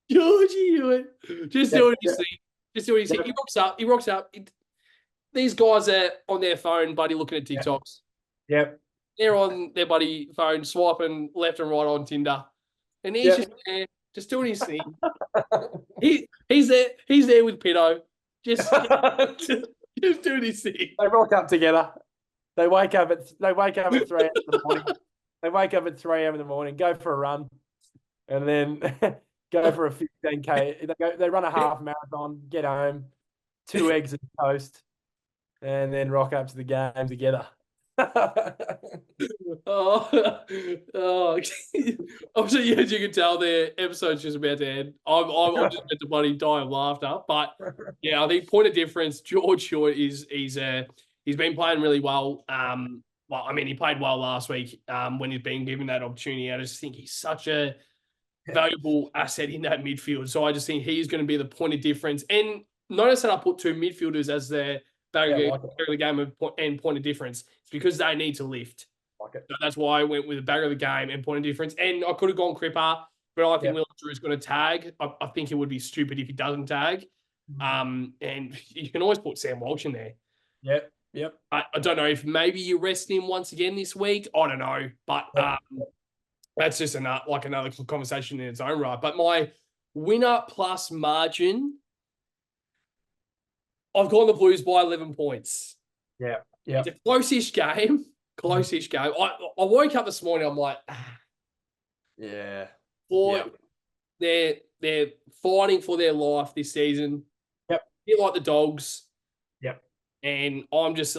[SPEAKER 1] Georgie Hewitt. Just doing his thing. Just doing his thing. He rocks up. These guys are on their phone, buddy, looking at TikToks.
[SPEAKER 2] Yep.
[SPEAKER 1] They're on their buddy phone, swiping left and right on Tinder. And he's just there, just doing his thing. He's there with Pitto. Just doing his thing.
[SPEAKER 2] They rock up together. They wake up at 3 a.m. in the morning. They wake up at 3 a.m. in the morning, go for a run, and then go for a 15K. They run a half marathon, get home, 2 eggs and toast, and then rock up to the game together.
[SPEAKER 1] Obviously, as you can tell, the episode's just about to end. I'm just about to bloody die of laughter. But yeah, I think point of difference, George Hewitt he's been playing really well. He played well last week when he's been given that opportunity. I just think he's such a valuable asset in that midfield. So I just think he's going to be the point of difference. And notice that I put 2 midfielders as their bagger of the game and point of difference. It's because they need to lift. So that's why I went with the bagger of the game and point of difference. And I could have gone Cripper, but I think Will Drew is going to tag. I think it would be stupid if he doesn't tag. And you can always put Sam Walsh in there.
[SPEAKER 2] Yep.
[SPEAKER 1] I don't know if maybe you rest him once again this week. I don't know. But that's just another conversation in its own right. But my winner plus margin, I've gone the Blues by 11 points.
[SPEAKER 2] Yeah.
[SPEAKER 1] It's a close-ish game. I woke up this morning, I'm like,
[SPEAKER 2] yeah.
[SPEAKER 1] They're fighting for their life this season.
[SPEAKER 2] Yep.
[SPEAKER 1] A bit like the Dogs.
[SPEAKER 2] Yep.
[SPEAKER 1] And I'm just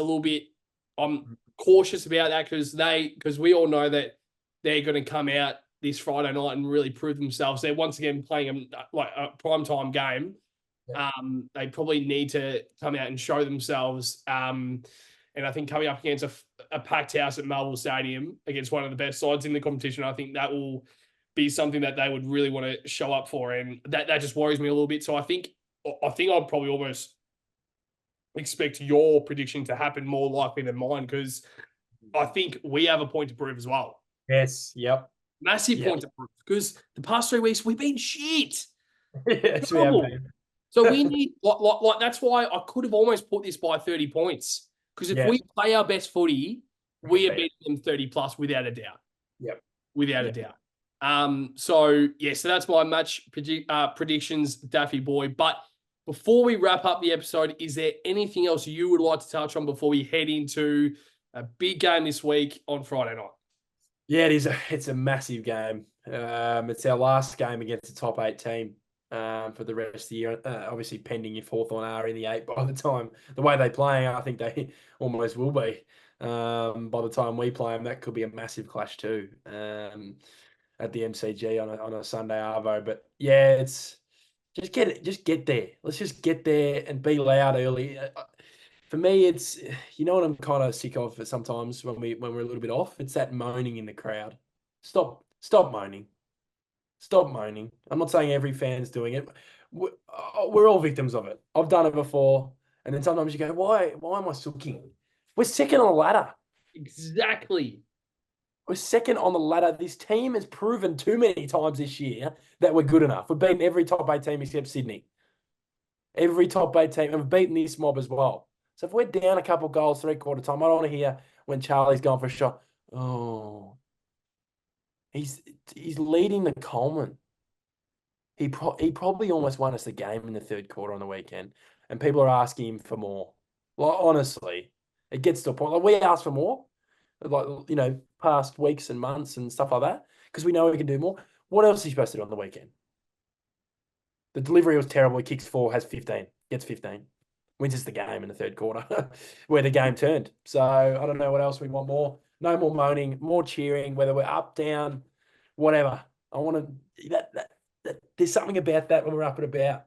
[SPEAKER 1] I'm cautious about that because we all know that they're going to come out this Friday night and really prove themselves. They're once again playing a primetime game. Yep. They probably need to come out and show themselves. And I think coming up against a packed house at Melbourne Stadium against one of the best sides in the competition, I think that will be something that they would really want to show up for. And that just worries me a little bit. So I think I'd probably almost expect your prediction to happen more likely than mine because I think we have a point to prove as well.
[SPEAKER 2] Yes. Yep.
[SPEAKER 1] Massive point to prove because the past 3 weeks we've been shit.
[SPEAKER 2] Yes, we have been.
[SPEAKER 1] So we need that's why I could have almost put this by 30 points because if we play our best footy, we are beating them 30 plus without a doubt.
[SPEAKER 2] Yep.
[SPEAKER 1] Without a doubt. So that's my match predictions, Daffy boy. But before we wrap up the episode, is there anything else you would like to touch on before we head into a big game this week on Friday night?
[SPEAKER 2] Yeah, it is. It's a massive game. It's our last game against the top 8 team for the rest of the year. Obviously, pending if Hawthorn are in the 8 by the time the way they play, I think they almost will be. By the time we play them, that could be a massive clash too. At the MCG on a Sunday arvo. But yeah, it's just get there. Let's just get there and be loud early. For me, it's what I'm kind of sick of sometimes when we're a little bit off. It's that moaning in the crowd. Stop moaning. Stop moaning. I'm not saying every fan's doing it. We're all victims of it. I've done it before, and then sometimes you go, why am I sooking? We're second on the ladder.
[SPEAKER 1] Exactly.
[SPEAKER 2] We're second on the ladder. This team has proven too many times this year that we're good enough. We've beaten every top 8 team except Sydney. Every top 8 team. And we've beaten this mob as well. So if we're down a couple of goals 3/4 time, I don't want to hear when Charlie's going for a shot. Oh, he's leading the Coleman. He probably almost won us the game in the 3rd quarter on the weekend. And people are asking him for more. Like, honestly, it gets to a point. Like, we ask for more. Like, past weeks and months and stuff like that, because we know we can do more. What else is he supposed to do on the weekend? The delivery was terrible. He kicks 4, has 15, gets 15, wins us the game in the 3rd quarter, where the game turned. So I don't know what else we want more. No more moaning, more cheering, whether we're up, down, whatever. I want to that there's something about that when we're up and about.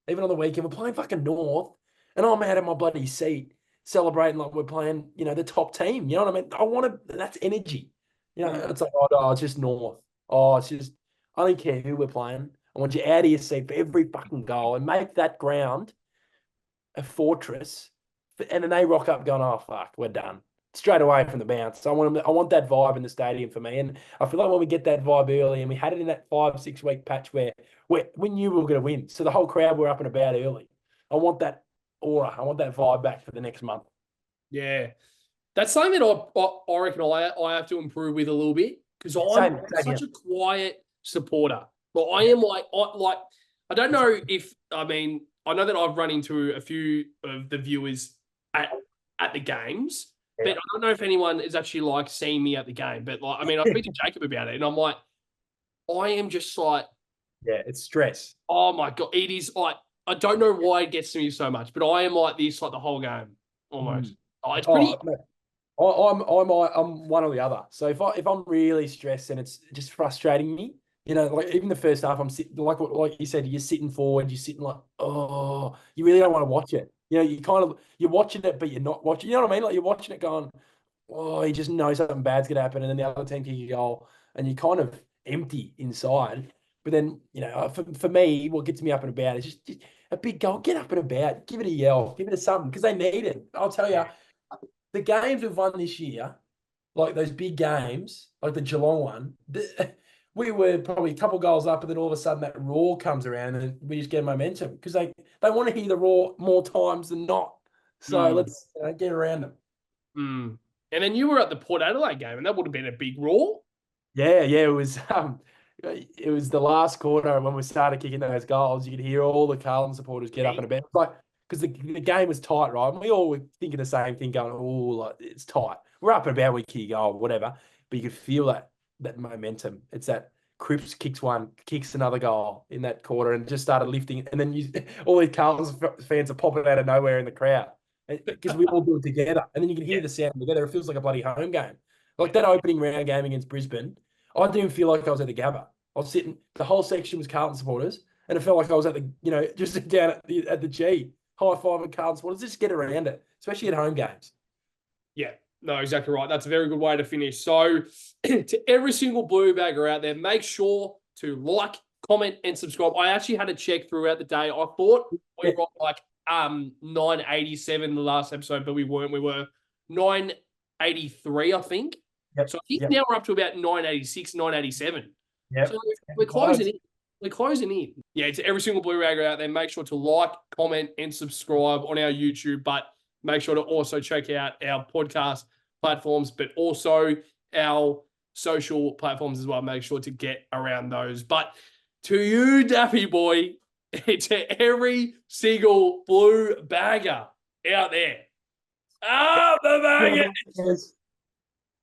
[SPEAKER 2] Even on the weekend, we're playing fucking North, and I'm out of my bloody seat celebrating like we're playing, the top team. You know what I mean? That's energy. It's like, oh, no, it's just North. Oh, it's just, I don't care who we're playing. I want you out of your seat for every fucking goal and make that ground a fortress. And then they rock up going, oh, fuck, we're done. Straight away from the bounce. I want that vibe in the stadium for me. And I feel like when we get that vibe early, and we had it in that 5-6 week patch where we knew we were going to win. So the whole crowd were up and about early. I want that aura. I want that vibe back for the next month.
[SPEAKER 1] Yeah. That's something that I reckon I have to improve with a little bit, because I'm such a quiet supporter. But I am I don't know if, I know that I've run into a few of the viewers at the games, but I don't know if anyone is actually seeing me at the game. But I speak to Jacob about it, and I'm like, I am just like,
[SPEAKER 2] yeah, it's stress.
[SPEAKER 1] Oh my God. It is I don't know why it gets to me so much, but I am like this the whole game almost. It's pretty.
[SPEAKER 2] I'm one or the other. So if I'm really stressed and it's just frustrating me, even the first half, I'm sitting like you said, you're sitting forward, you're sitting like, oh, you really don't want to watch it. You're watching it, but you're not watching. You know what I mean? Like, you're watching it going, oh, you just know something bad's gonna happen, and then the other team kick a goal, and you're kind of empty inside. But then, for me, what gets me up and about is just a big goal. Get up and about, give it a yell, give it a something, because they need it. I'll tell you, the games we've won this year, like those big games, like the Geelong one, we were probably a couple goals up, and then all of a sudden that roar comes around, and we just get momentum because they want to hear the roar more times than not. So let's get around them.
[SPEAKER 1] And then you were at the Port Adelaide game, and that would have been a big roar.
[SPEAKER 2] Yeah, it was. It was the last quarter when we started kicking those goals. You could hear all the Carlton supporters get up and about. It's like, because the game was tight, right? And we all were thinking the same thing, going, "Oh, it's tight. We're up and about. We kick a goal, whatever." But you could feel that momentum. It's that Cripps kicks one, kicks another goal in that quarter, and just started lifting. And then all these Carlton fans are popping out of nowhere in the crowd because we all do it together. And then you can hear the sound together. It feels like a bloody home game. Like that opening round game against Brisbane, I didn't feel like I was at the Gabba. I was sitting, the whole section was Carlton supporters, and it felt like I was at the, just down at the G, high five with Carlton supporters. Just get around it, especially at home games.
[SPEAKER 1] Yeah, no, exactly right. That's a very good way to finish. So, to every single blue bagger out there, make sure to like, comment, and subscribe. I actually had a check throughout the day. I thought we were like 987 the last episode, but we weren't. We were 983, I think.
[SPEAKER 2] Yep.
[SPEAKER 1] So I think now we're up to about 986, 987.
[SPEAKER 2] Yep.
[SPEAKER 1] So we're closing in. We're closing in. Yeah, to every single blue ragger out there, make sure to like, comment, and subscribe on our YouTube, but make sure to also check out our podcast platforms, but also our social platforms as well. Make sure to get around those. But to you, Daffy boy, to every single blue bagger out there, the bagger.